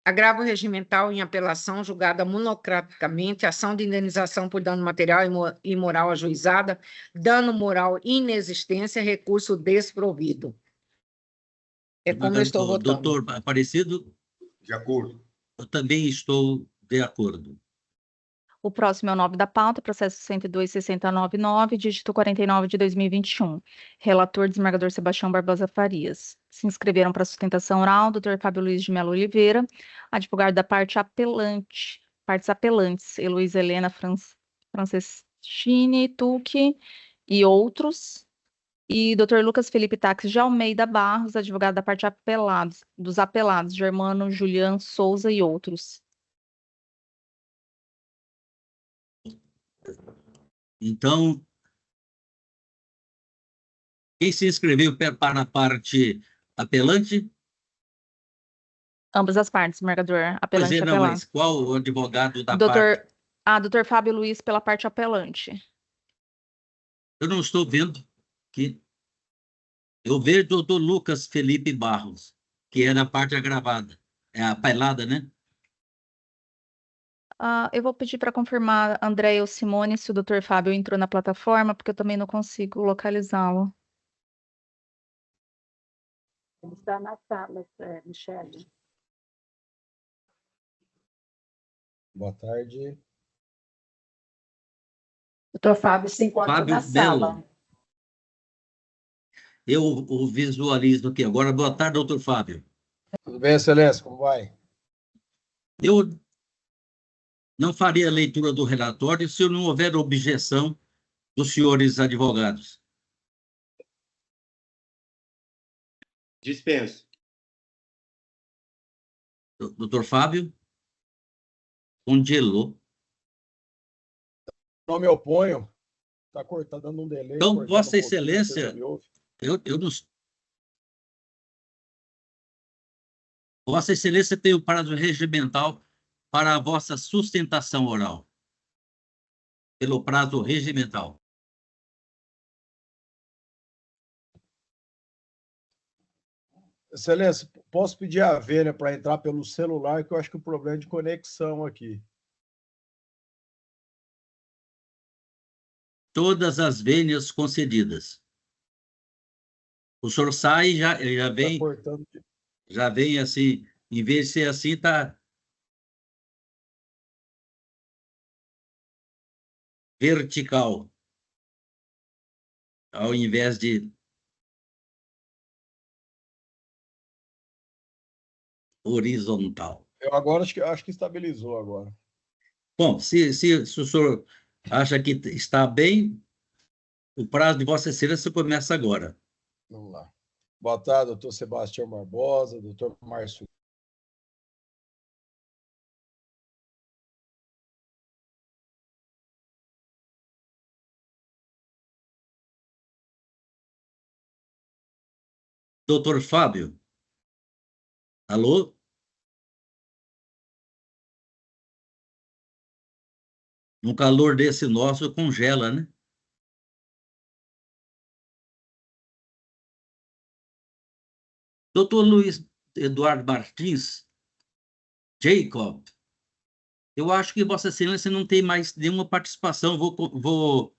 Agravo regimental em apelação julgada monocraticamente, ação de indenização por dano material e moral ajuizada, dano moral inexistência, recurso desprovido. É como eu estou votando. Doutor Aparecido? De acordo. Eu também estou de acordo. O próximo é o 9 da pauta, processo 102.699, dígito 49 de 2021. Relator, desembargador Sebastião Barbosa Farias. Se inscreveram para sustentação oral, doutor Fábio Luiz de Melo Oliveira, advogado da parte apelante, partes apelantes, Heloísa Helena Franceschini Tucci e outros, e doutor Lucas Felipe Taxis de Almeida Barros, advogado da parte dos apelados, Germano Julian Souza e outros. Então, quem se inscreveu para a parte apelante? Ambas as partes, desembargador. Apelante e apelante. Mas qual o advogado da parte? Doutor Fábio Luiz pela parte apelante. Eu não estou vendo aqui. Eu vejo o doutor Lucas Felipe Barros, que é na parte agravada. É a apelada, né? Eu vou pedir para confirmar, André ou Simone, se o doutor Fábio entrou na plataforma, porque eu também não consigo localizá-lo. Ele está na sala, Michele. Boa tarde. Doutor Fábio se encontra Fábio na sala. Eu o visualizo aqui agora. Boa tarde, doutor Fábio. Tudo bem, excelência? Como vai? Eu não faria a leitura do relatório se não houver objeção dos senhores advogados. Dispenso. Doutor Fábio? Congelou. Não me oponho. Está cortando, dando um delay. Então, Vossa Excelência, eu não... Vossa Excelência tem o prazo regimental para a vossa sustentação oral. Pelo prazo regimental. Excelência, posso pedir a vênia para entrar pelo celular, que eu acho que o problema é de conexão aqui. Todas as vênias concedidas. O senhor sai e já vem... Já vem assim, em vez de ser assim, está... vertical, ao invés de horizontal. Eu agora acho que estabilizou agora. Bom, se o senhor acha que está bem, o prazo de Vossa Excelência começa agora. Vamos lá. Boa tarde, doutor Sebastião Barbosa, doutor Márcio Doutor Fábio? Alô? Um calor desse nosso congela, né? Doutor Luiz Eduardo Martins, Jacob, eu acho que Vossa Excelência não tem mais nenhuma participação. Vou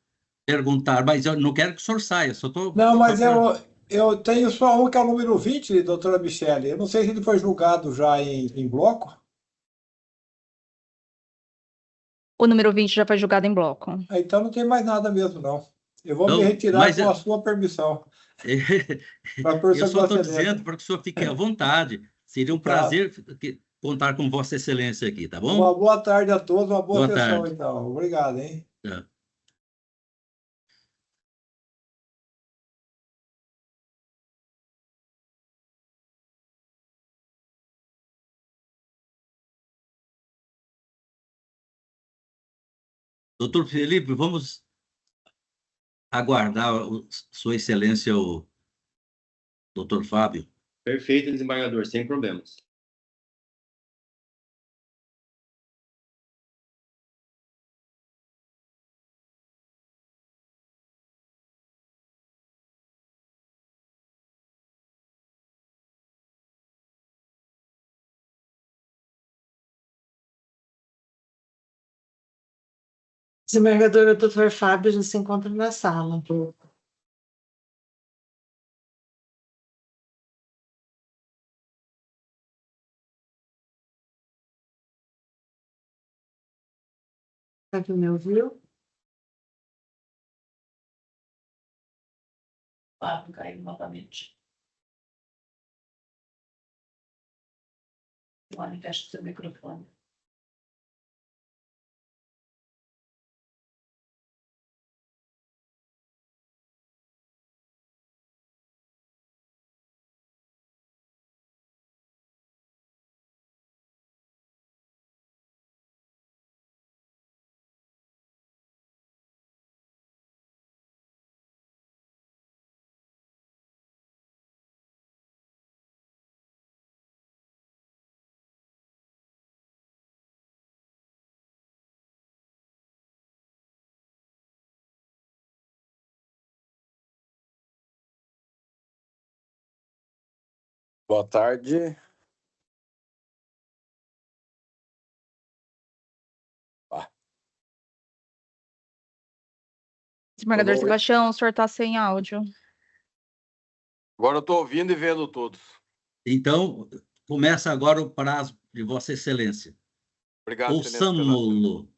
perguntar, mas eu não quero que o senhor saia, só estou... Não, mas eu tenho só um que é o número 20, doutora Michele. Eu não sei se ele foi julgado já em bloco. O número 20 já foi julgado em bloco. Então não tem mais nada mesmo, não. Eu vou me retirar com a sua permissão. Eu só estou dizendo para que o senhor fique à vontade. Seria um prazer contar com Vossa Excelência aqui, tá bom? Uma boa tarde a todos, uma boa sessão, tarde. então. Obrigado, hein? Doutor Felipe, vamos aguardar Sua Excelência, o doutor Fábio. Perfeito, desembargador, sem problemas. Desembargador, o doutor Fábio já se encontra na sala. Fábio, me ouviu? Fábio caiu novamente. Olha, fecha seu microfone. Boa tarde. Desembargador Sebastião, o senhor está sem áudio. Agora eu estou ouvindo e vendo todos. Então, começa agora o prazo de Vossa Excelência. Obrigado, Ouçamo-lo.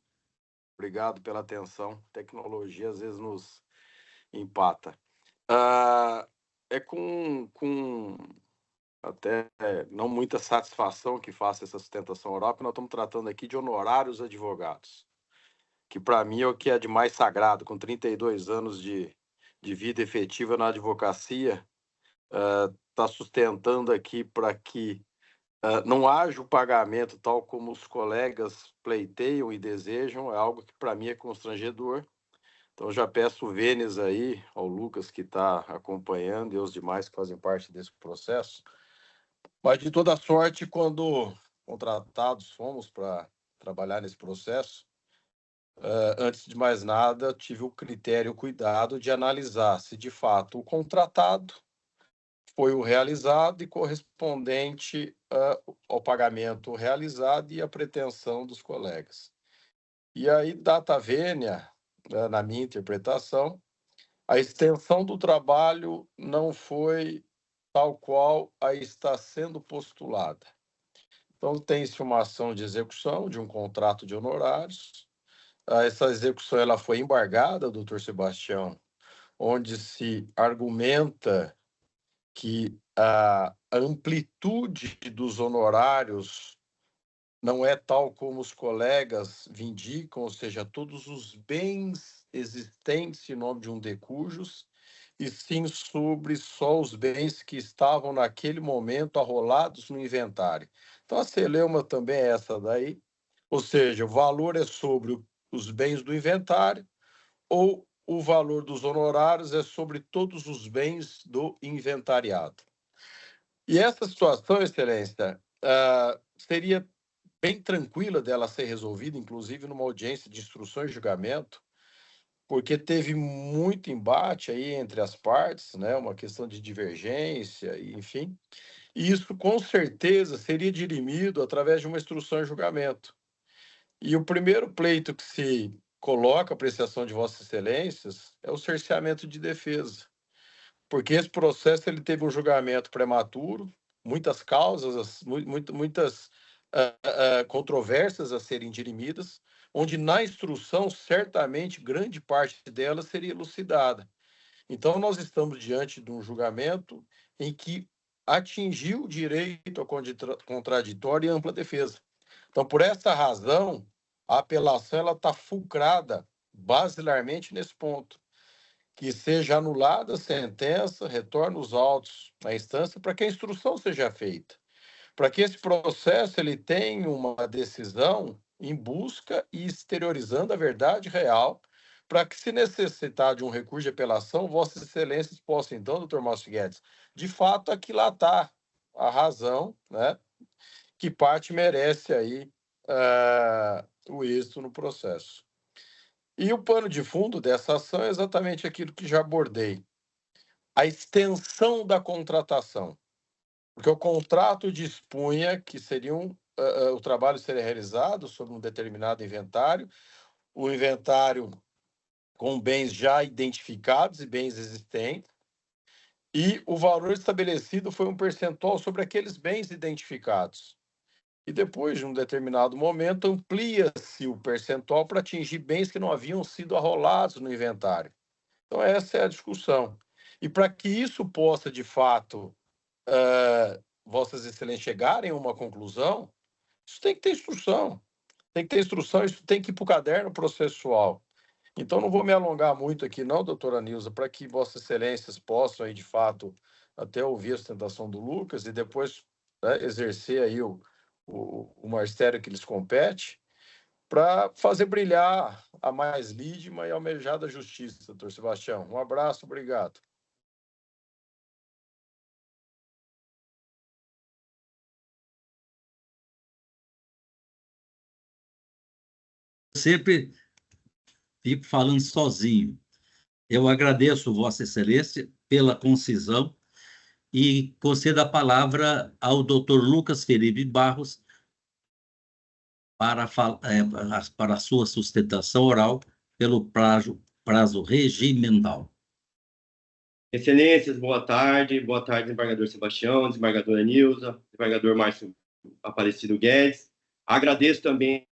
Obrigado pela atenção. Tecnologia às vezes nos empata. É com até não muita satisfação que faço essa sustentação oral, porque nós estamos tratando aqui de honorários advogados, que para mim é o que é de mais sagrado. Com 32 anos de vida efetiva na advocacia, está sustentando aqui para que não haja o pagamento tal como os colegas pleiteiam e desejam, é algo que para mim é constrangedor. Então já peço o Vênis aí, ao Lucas que está acompanhando e aos demais que fazem parte desse processo. Mas de toda sorte, quando contratados fomos para trabalhar nesse processo, antes de mais nada, tive o critério, o cuidado de analisar se de fato o contratado foi o realizado e correspondente ao pagamento realizado e à pretensão dos colegas. E aí, data vênia, na minha interpretação, a extensão do trabalho não foi tal qual aí está sendo postulada. Então, tem-se uma ação de execução de um contrato de honorários. Essa execução ela foi embargada, doutor Sebastião, onde se argumenta que a amplitude dos honorários não é tal como os colegas vindicam, ou seja, todos os bens existentes em nome de um de cujos, e sim sobre só os bens que estavam naquele momento arrolados no inventário. Então, a celeuma também é essa daí, ou seja, o valor é sobre os bens do inventário, ou o valor dos honorários é sobre todos os bens do inventariado. E essa situação, Excelência, seria bem tranquila dela ser resolvida, inclusive numa audiência de instrução e julgamento, porque teve muito embate aí entre as partes, né? Uma questão de divergência, enfim. E isso, com certeza, seria dirimido através de uma instrução e julgamento. E o primeiro pleito que se coloca a apreciação de Vossas Excelências é o cerceamento de defesa, porque esse processo ele teve um julgamento prematuro, muitas causas, muitas controvérsias a serem dirimidas, onde na instrução, certamente, grande parte delas seria elucidada. Então, nós estamos diante de um julgamento em que atingiu o direito ao contraditório e ampla defesa. Então, por essa razão, a apelação está fulcrada basilarmente nesse ponto, que seja anulada a sentença, retorne os autos à instância para que a instrução seja feita, para que esse processo ele tenha uma decisão em busca e exteriorizando a verdade real, para que, se necessitar de um recurso de apelação, Vossas Excelências possam, então, doutor Márcio Guedes, de fato, aquilatar a razão, né, que parte merece aí o êxito no processo. E o pano de fundo dessa ação é exatamente aquilo que já abordei, a extensão da contratação, porque o contrato dispunha que o trabalho seria realizado sobre um determinado inventário, o inventário com bens já identificados e bens existentes, e o valor estabelecido foi um percentual sobre aqueles bens identificados. E depois, de um determinado momento, amplia-se o percentual para atingir bens que não haviam sido arrolados no inventário. Então, essa é a discussão. E para que isso possa, de fato, Vossas Excelências chegarem a uma conclusão, isso tem que ter instrução. Tem que ter instrução, isso tem que ir para o caderno processual. Então, não vou me alongar muito aqui, não, doutora Nilza, para que Vossas Excelências possam, aí, de fato, até ouvir a sustentação do Lucas e depois, né, exercer aí o magistério que lhes compete, para fazer brilhar a mais lídima e almejada justiça, doutor Sebastião. Um abraço, obrigado. Sempre fico falando sozinho. Eu agradeço Vossa Excelência pela concisão e concedo a palavra ao doutor Lucas Felipe Barros para a sua sustentação oral pelo prazo regimental. Excelências, boa tarde, desembargador Sebastião, desembargadora Nilza, desembargador Márcio Aparecido Guedes. Agradeço também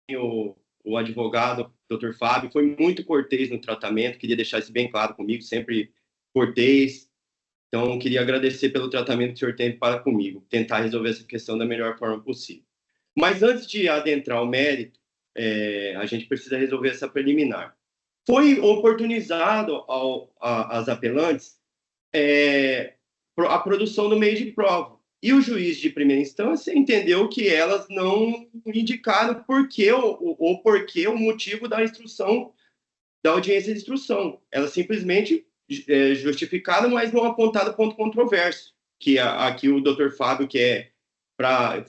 o advogado, doutor Fábio, foi muito cortês no tratamento, queria deixar isso bem claro comigo, sempre cortês. Então, queria agradecer pelo tratamento que o senhor tem para comigo, tentar resolver essa questão da melhor forma possível. Mas antes de adentrar o mérito, a gente precisa resolver essa preliminar. Foi oportunizado às apelantes a produção do meio de prova. E o juiz de primeira instância entendeu que elas não indicaram o motivo da instrução, da audiência de instrução. Elas simplesmente justificaram, mas não apontaram ponto controverso, que aqui o doutor Fábio,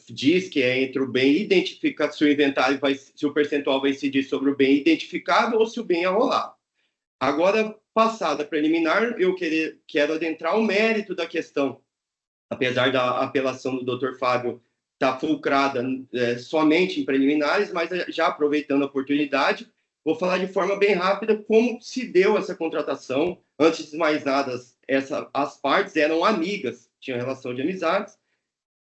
diz que é entre o bem identificado, se o inventário se o percentual vai incidir sobre o bem identificado ou se o bem é arrolado. Agora, passada a preliminar, eu quero adentrar o mérito da questão. Apesar da apelação do doutor Fábio estar fulcrada somente em preliminares, mas já aproveitando a oportunidade, vou falar de forma bem rápida como se deu essa contratação. Antes de mais nada, as partes eram amigas, tinham relação de amizades,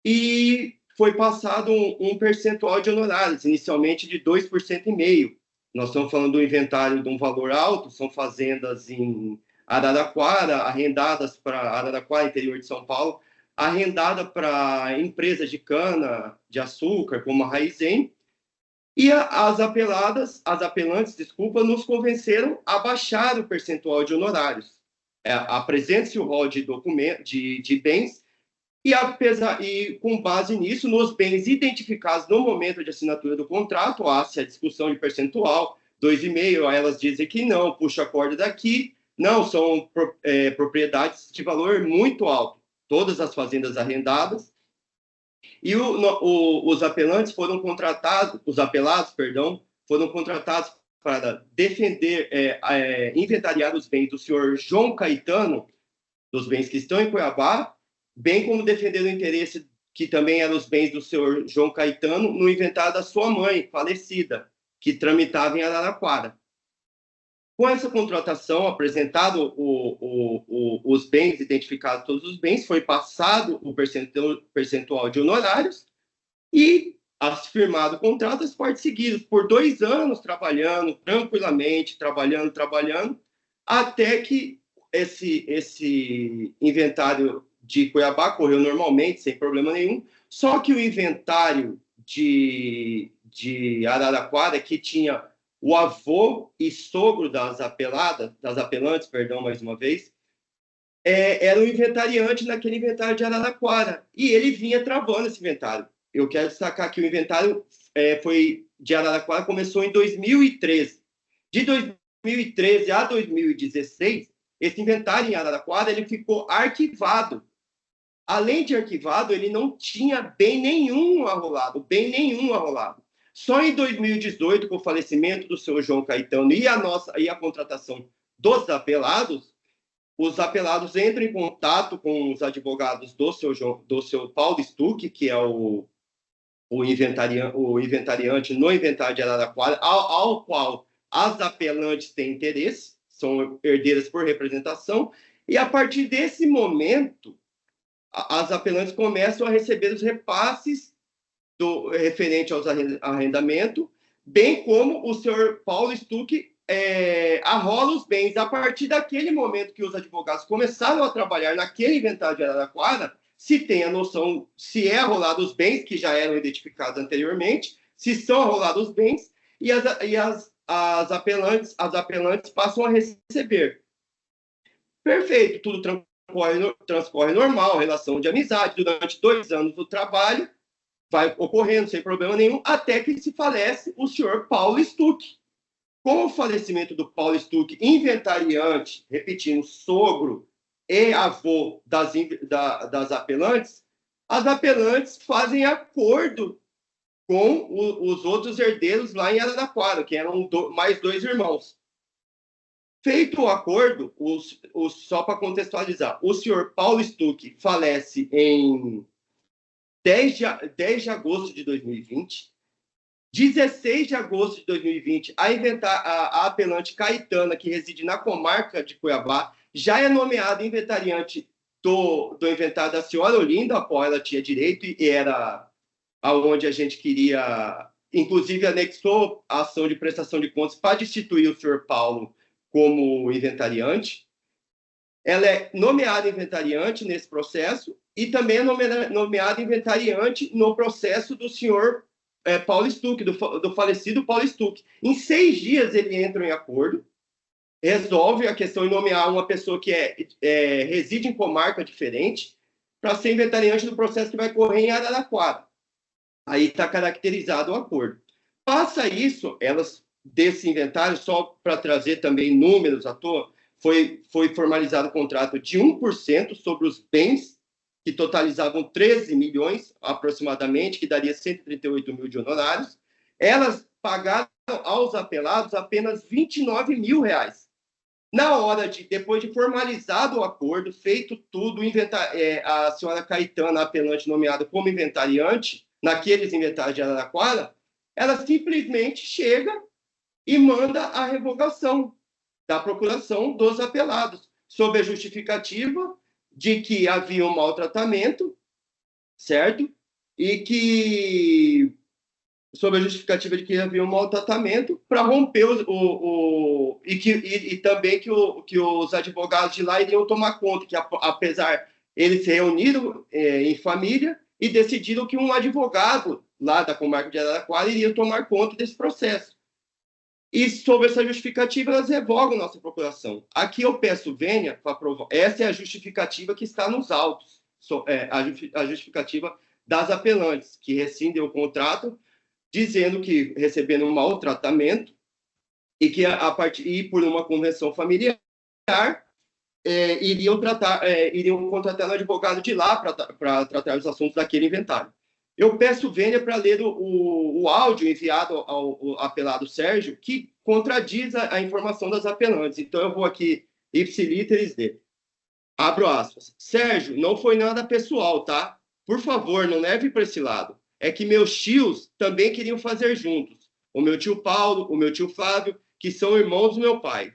e foi passado um percentual de honorários, inicialmente de 2,5%. Nós estamos falando do inventário de um valor alto, são fazendas em Araraquara, arrendadas para Araraquara, interior de São Paulo, arrendada para empresas de cana, de açúcar, como a Raizen, e as apelantes, nos convenceram a baixar o percentual de honorários. Apresente-se o rol de bens, e com base nisso, nos bens identificados no momento de assinatura do contrato, há-se a discussão de percentual, 2,5%, elas dizem que não, puxa a corda daqui, não, são propriedades de valor muito alto. todas as fazendas arrendadas, e os apelantes foram contratados, os apelados, perdão, foram contratados para defender, inventariar os bens do senhor João Caetano, dos bens que estão em Cuiabá, bem como defender o interesse que também eram os bens do senhor João Caetano no inventário da sua mãe, falecida, que tramitava em Araraquara. Com essa contratação, apresentado os bens, identificados todos os bens, foi passado o percentual de honorários e, firmado o contrato, as partes seguidas por 2 anos trabalhando tranquilamente, trabalhando, até que esse inventário de Cuiabá correu normalmente, sem problema nenhum, só que o inventário de Araraquara, que tinha o avô e sogro das apelantes, mais uma vez, era o inventariante naquele inventário de Araraquara, e ele vinha travando esse inventário. Eu quero destacar que o inventário de Araraquara começou em 2013. De 2013 a 2016, esse inventário em Araraquara ele ficou arquivado. Além de arquivado, ele não tinha bem nenhum arrolado. Só em 2018, com o falecimento do senhor João Caetano e a contratação dos apelados, os apelados entram em contato com os advogados do seu Paulo Stuck, que é o inventariante no inventário de Araraquara, ao qual as apelantes têm interesse, são herdeiras por representação, e a partir desse momento, as apelantes começam a receber os repasses referente aos arrendamentos, bem como o senhor Paulo Stuck arrola os bens. A partir daquele momento que os advogados começaram a trabalhar naquele inventário de Araraquara, se tem a noção se é arrolado os bens, que já eram identificados anteriormente, se são arrolados os bens, e as apelantes passam a receber. Perfeito, tudo transcorre normal, relação de amizade, durante 2 anos do trabalho, vai ocorrendo sem problema nenhum, até que se falece o senhor Paulo Stuck. Com o falecimento do Paulo Stuck, inventariante, repetindo, sogro e avô das apelantes, as apelantes fazem acordo com os outros herdeiros lá em Araraquara, que eram mais 2 irmãos. Feito o acordo, só para contextualizar, o senhor Paulo Stuck falece em 10 de agosto de 2020. 16 de agosto de 2020, a apelante Caetana, que reside na comarca de Cuiabá, já é nomeada inventariante do inventário da senhora Olinda, a qual ela tinha direito e era aonde a gente queria, inclusive anexou a ação de prestação de contas para destituir o senhor Paulo como inventariante. Ela é nomeada inventariante nesse processo e também é nomeada inventariante no processo do senhor Paulo Stuck, do falecido Paulo Stuck. Em 6 dias ele entra em acordo, resolve a questão de nomear uma pessoa que reside em comarca diferente para ser inventariante do processo que vai correr em Araraquara. Aí está caracterizado o acordo. Passa isso, desse inventário, só para trazer também números à toa, foi formalizado o contrato de 1% sobre os bens, que totalizavam 13 milhões aproximadamente, que daria 138 mil de honorários. Elas pagaram aos apelados apenas 29 mil reais. Na hora depois de formalizado o acordo, feito tudo, a senhora Caetana, apelante nomeada como inventariante, naqueles inventários de Araraquara, ela simplesmente chega e manda a revogação da procuração dos apelados, sob a justificativa de que havia um maltratamento, certo? E que, sob a justificativa de que havia um maltratamento, para romper e também que os advogados de lá iriam tomar conta, que apesar eles se reuniram em família e decidiram que um advogado lá da comarca de Araraquara iria tomar conta desse processo. E, sob essa justificativa, elas revogam nossa procuração. Aqui eu peço vênia para provar. Essa é a justificativa que está nos autos, a justificativa das apelantes, que rescindem o contrato, dizendo que receberam um maltratamento e que, e por uma convenção familiar, iriam contratar um advogado de lá para tratar os assuntos daquele inventário. Eu peço vênia para ler o áudio enviado ao apelado Sérgio, que contradiz a informação das apelantes. Então, eu vou aqui, ipsiliteris dele. Abro aspas. Sérgio, não foi nada pessoal, tá? Por favor, não leve para esse lado. É que meus tios também queriam fazer juntos. O meu tio Paulo, o meu tio Flávio, que são irmãos do meu pai.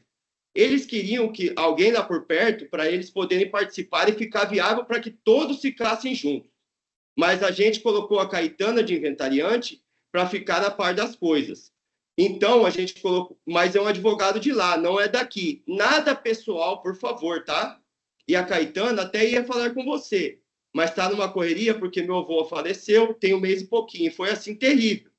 Eles queriam que alguém lá por perto, para eles poderem participar e ficar viável para que todos ficassem juntos. Mas a gente colocou a Caetana de inventariante para ficar na par das coisas. Então, a gente colocou... Mas é um advogado de lá, não é daqui. Nada pessoal, por favor, tá? E a Caetana até ia falar com você, mas está numa correria porque meu avô faleceu, tem 1 mês e pouquinho. Foi assim, terrível.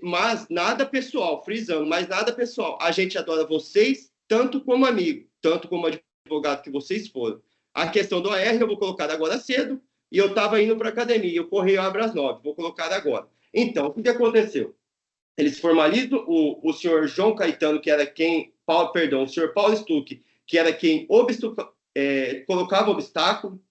Mas nada pessoal, frisando, mas nada pessoal. A gente adora vocês, tanto como amigo, tanto como advogado que vocês foram. A questão do AR eu vou colocar agora cedo, e eu estava indo para a academia, o correio abre às 9, vou colocar agora. Então, o que aconteceu? Eles formalizam o senhor João Caetano, que era quem... o senhor Paulo Stuck, que era quem colocava obstáculo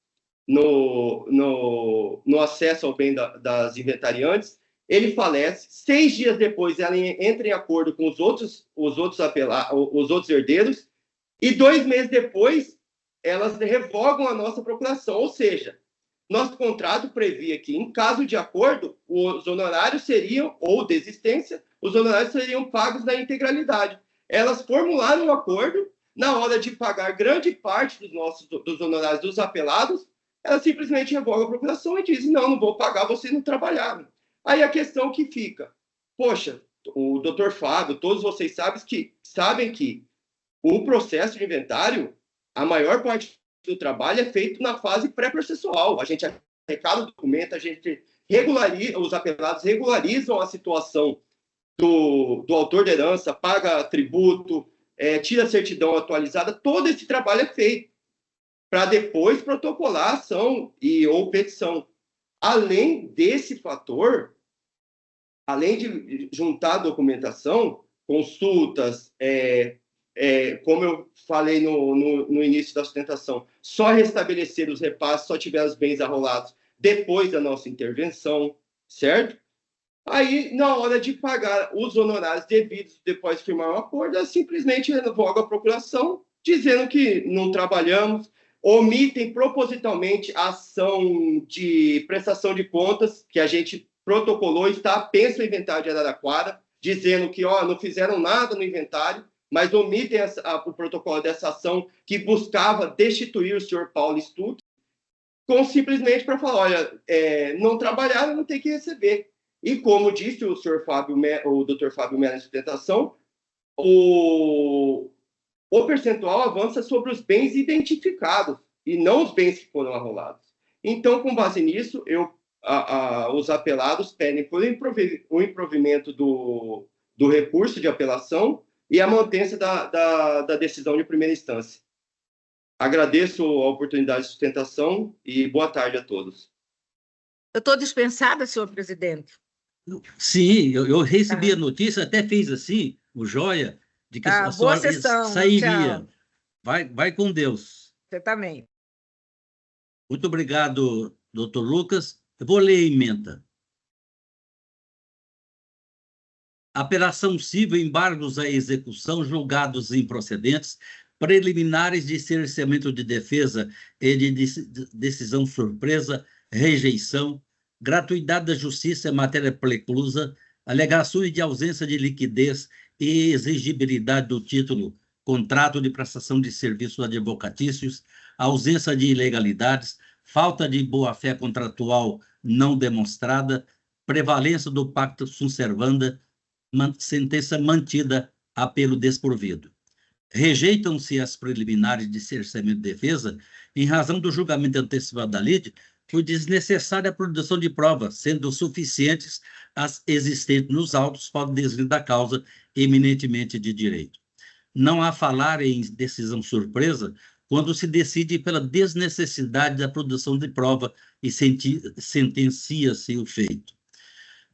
no acesso ao bem das inventariantes. Ele falece. 6 dias depois, ela entra em acordo com os outros herdeiros, e 2 meses depois, elas revogam a nossa procuração. Ou seja, nosso contrato previa que, em caso de acordo, os honorários seriam, ou desistência, os honorários seriam pagos na integralidade. Elas formularam um acordo. Na hora de pagar grande parte dos honorários dos apelados, ela simplesmente revoga a procuração e diz, não vou pagar, vocês não trabalharam. Aí a questão que fica, poxa, o doutor Fábio, todos vocês sabem que o processo de inventário, a maior parte do trabalho é feito na fase pré-processual. A gente arrecada o documento, a gente regulariza, os apelados regularizam a situação do autor da herança, paga tributo, tira a certidão atualizada, todo esse trabalho é feito para depois protocolar a ação ou petição. Além desse fator, além de juntar documentação, consultas, como eu falei no início da sustentação, só restabelecer os repasses, só tiver os bens arrolados depois da nossa intervenção, certo? Aí, na hora de pagar os honorários devidos depois de firmar um acordo, ela simplesmente revoga a procuração, dizendo que não trabalhamos, omitem propositalmente a ação de prestação de contas que a gente protocolou, está apenas no inventário de Araraquara, dizendo que não fizeram nada no inventário, mas omitem o protocolo dessa ação que buscava destituir o senhor Paulo Stuck, simplesmente para falar, olha, não trabalharam, não tem que receber. E como disse o Dr. Fábio Mello em sustentação, o percentual avança sobre os bens identificados e não os bens que foram arrolados. Então, com base nisso, os apelados pedem por o improvimento do recurso de apelação e a mantença da decisão de primeira instância. Agradeço a oportunidade de sustentação e boa tarde a todos. Eu estou dispensada, senhor presidente. Sim, eu recebi a notícia, até fez assim, o joia, de que a boa senhora sessão, sairia. tchau. Vai com Deus. Você também. Muito obrigado, doutor Lucas. Eu vou ler a emenda. Apelação civil, embargos à execução, julgados improcedentes, preliminares de cerceamento de defesa e de decisão surpresa, rejeição, gratuidade da justiça em matéria preclusa, alegações de ausência de liquidez e exigibilidade do título, contrato de prestação de serviços advocatícios, ausência de ilegalidades, falta de boa-fé contratual não demonstrada, prevalência do pacto sunt servanda, sentença mantida, apelo desprovido. Rejeitam-se as preliminares de cerceamento de defesa em razão do julgamento antecipado da lide, por desnecessária produção de provas, sendo suficientes as existentes nos autos para o desvio da causa eminentemente de direito. Não há falar em decisão surpresa quando se decide pela desnecessidade da produção de prova e sentencia-se o feito.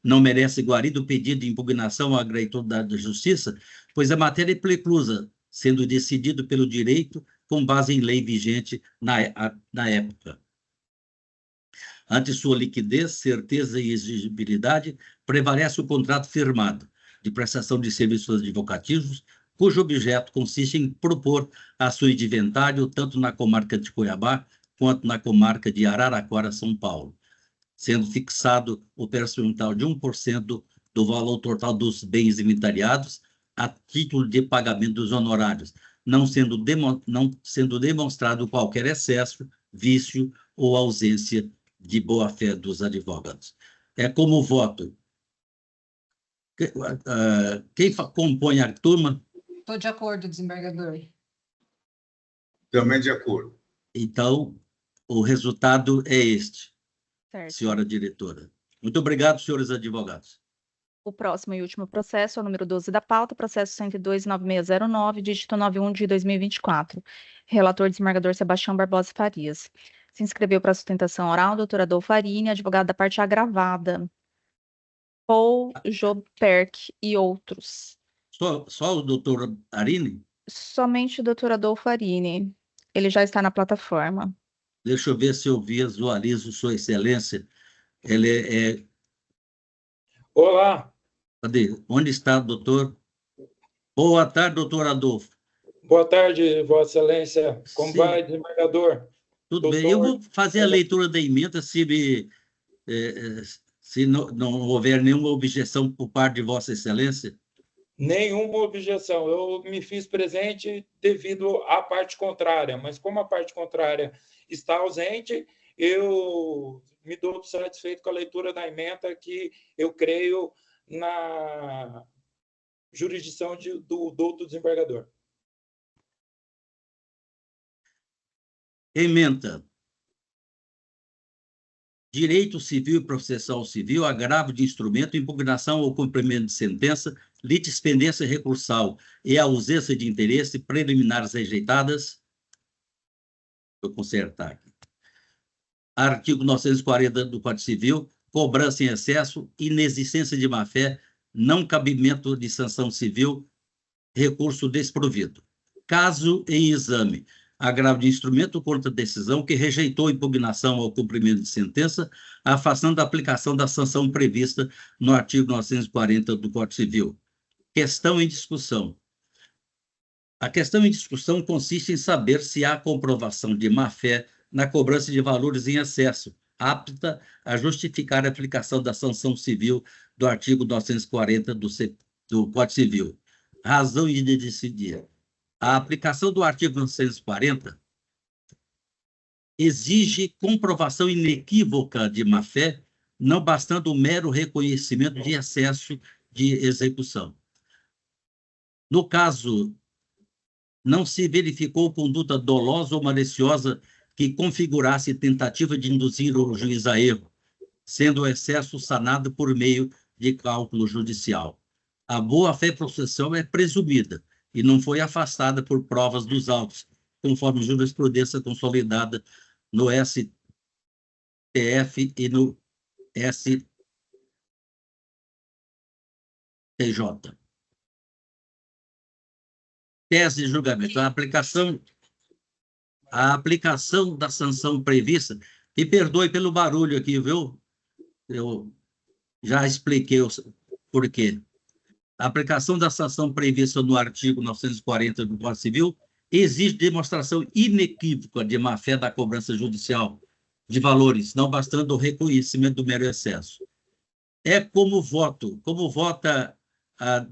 Não merece guarida o pedido de impugnação à gratuidade da justiça, pois a matéria é preclusa, sendo decidido pelo direito com base em lei vigente na época. Ante sua liquidez, certeza e exigibilidade, prevalece o contrato firmado de prestação de serviços advocatícios, cujo objeto consiste em propor ações de inventário tanto na comarca de Cuiabá quanto na comarca de Araraquara, São Paulo, sendo fixado o percentual de 1% do valor total dos bens inventariados a título de pagamento dos honorários, não sendo demonstrado qualquer excesso, vício ou ausência de boa-fé dos advogados. É como voto. Quem compõe a turma? Estou de acordo, desembargador. Também de acordo. Então, o resultado é este, Certo. senhora diretora. Muito obrigado, senhores advogados. O próximo e último processo é o número 12 da pauta, processo 102.9609, dígito 91 de 2024. Relator, desembargador Sebastião Barbosa Farias. Se inscreveu para a sustentação oral, doutora Adolfo Arini, advogado da parte agravada. Paul Joperk e outros. Só o doutor Arini? Somente o doutor Adolfo Arini. Ele já está na plataforma. Deixa eu ver se eu visualizo Sua Excelência. Ele é... Olá. Cadê? Onde está, doutor? Boa tarde, doutor Adolfo. Boa tarde, Vossa Excelência. Como vai, desembargador? Tudo bem. Eu vou fazer a leitura da emenda se não houver nenhuma objeção por parte de Vossa Excelência. Nenhuma objeção. Eu me fiz presente devido à parte contrária, mas como a parte contrária está ausente, eu me dou satisfeito com a leitura da emenda, que eu creio na jurisdição do doutor desembargador. Emenda. Direito civil e processual civil, agravo de instrumento, impugnação ou cumprimento de sentença, litispendência recursal e ausência de interesse, preliminares rejeitadas. Vou consertar aqui. Artigo 940 do Código Civil, cobrança em excesso, inexistência de má-fé, não cabimento de sanção civil, recurso desprovido. Caso em exame, agravo de instrumento contra decisão que rejeitou impugnação ao cumprimento de sentença, afastando a aplicação da sanção prevista no artigo 940 do Código Civil. Questão em discussão. A questão em discussão consiste em saber se há comprovação de má-fé na cobrança de valores em excesso, apta a justificar a aplicação da sanção civil do artigo 940 do Código Civil. Razão de decidir. A aplicação do artigo 940 exige comprovação inequívoca de má-fé, não bastando o mero reconhecimento de excesso de execução. No caso, não se verificou conduta dolosa ou maliciosa que configurasse tentativa de induzir o juiz a erro, sendo o excesso sanado por meio de cálculo judicial. A boa-fé processual é presumida e não foi afastada por provas dos autos, conforme jurisprudência consolidada no STF e no STJ. Tese de julgamento. A aplicação da sanção prevista, e perdoe pelo barulho aqui, viu? Eu já expliquei o porquê. A aplicação da sanção prevista no artigo 940 do Código Civil exige demonstração inequívoca de má-fé da cobrança judicial de valores, não bastando o reconhecimento do mero excesso. É como vota a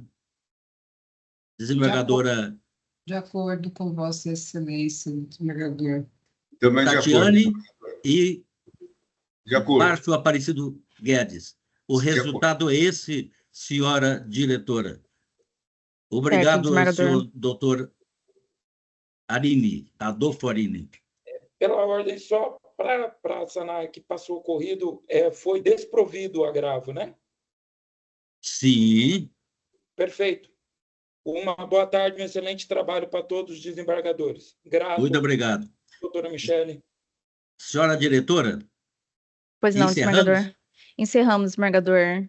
desembargadora... De acordo com Vossa Excelência, desembargador. Também Tatiane e de acordo. Márcio Aparecido Guedes. O resultado é esse, senhora diretora. Obrigado, senhor doutor Arini, Adolfo Arini. Pela ordem, só para sanar que passou ocorrido, foi desprovido o agravo, né? Sim. Perfeito. Uma boa tarde, um excelente trabalho para todos os desembargadores. Grato. Muito obrigado. Doutora Michele. Senhora diretora? Pois não, desembargador. Encerramos, desembargador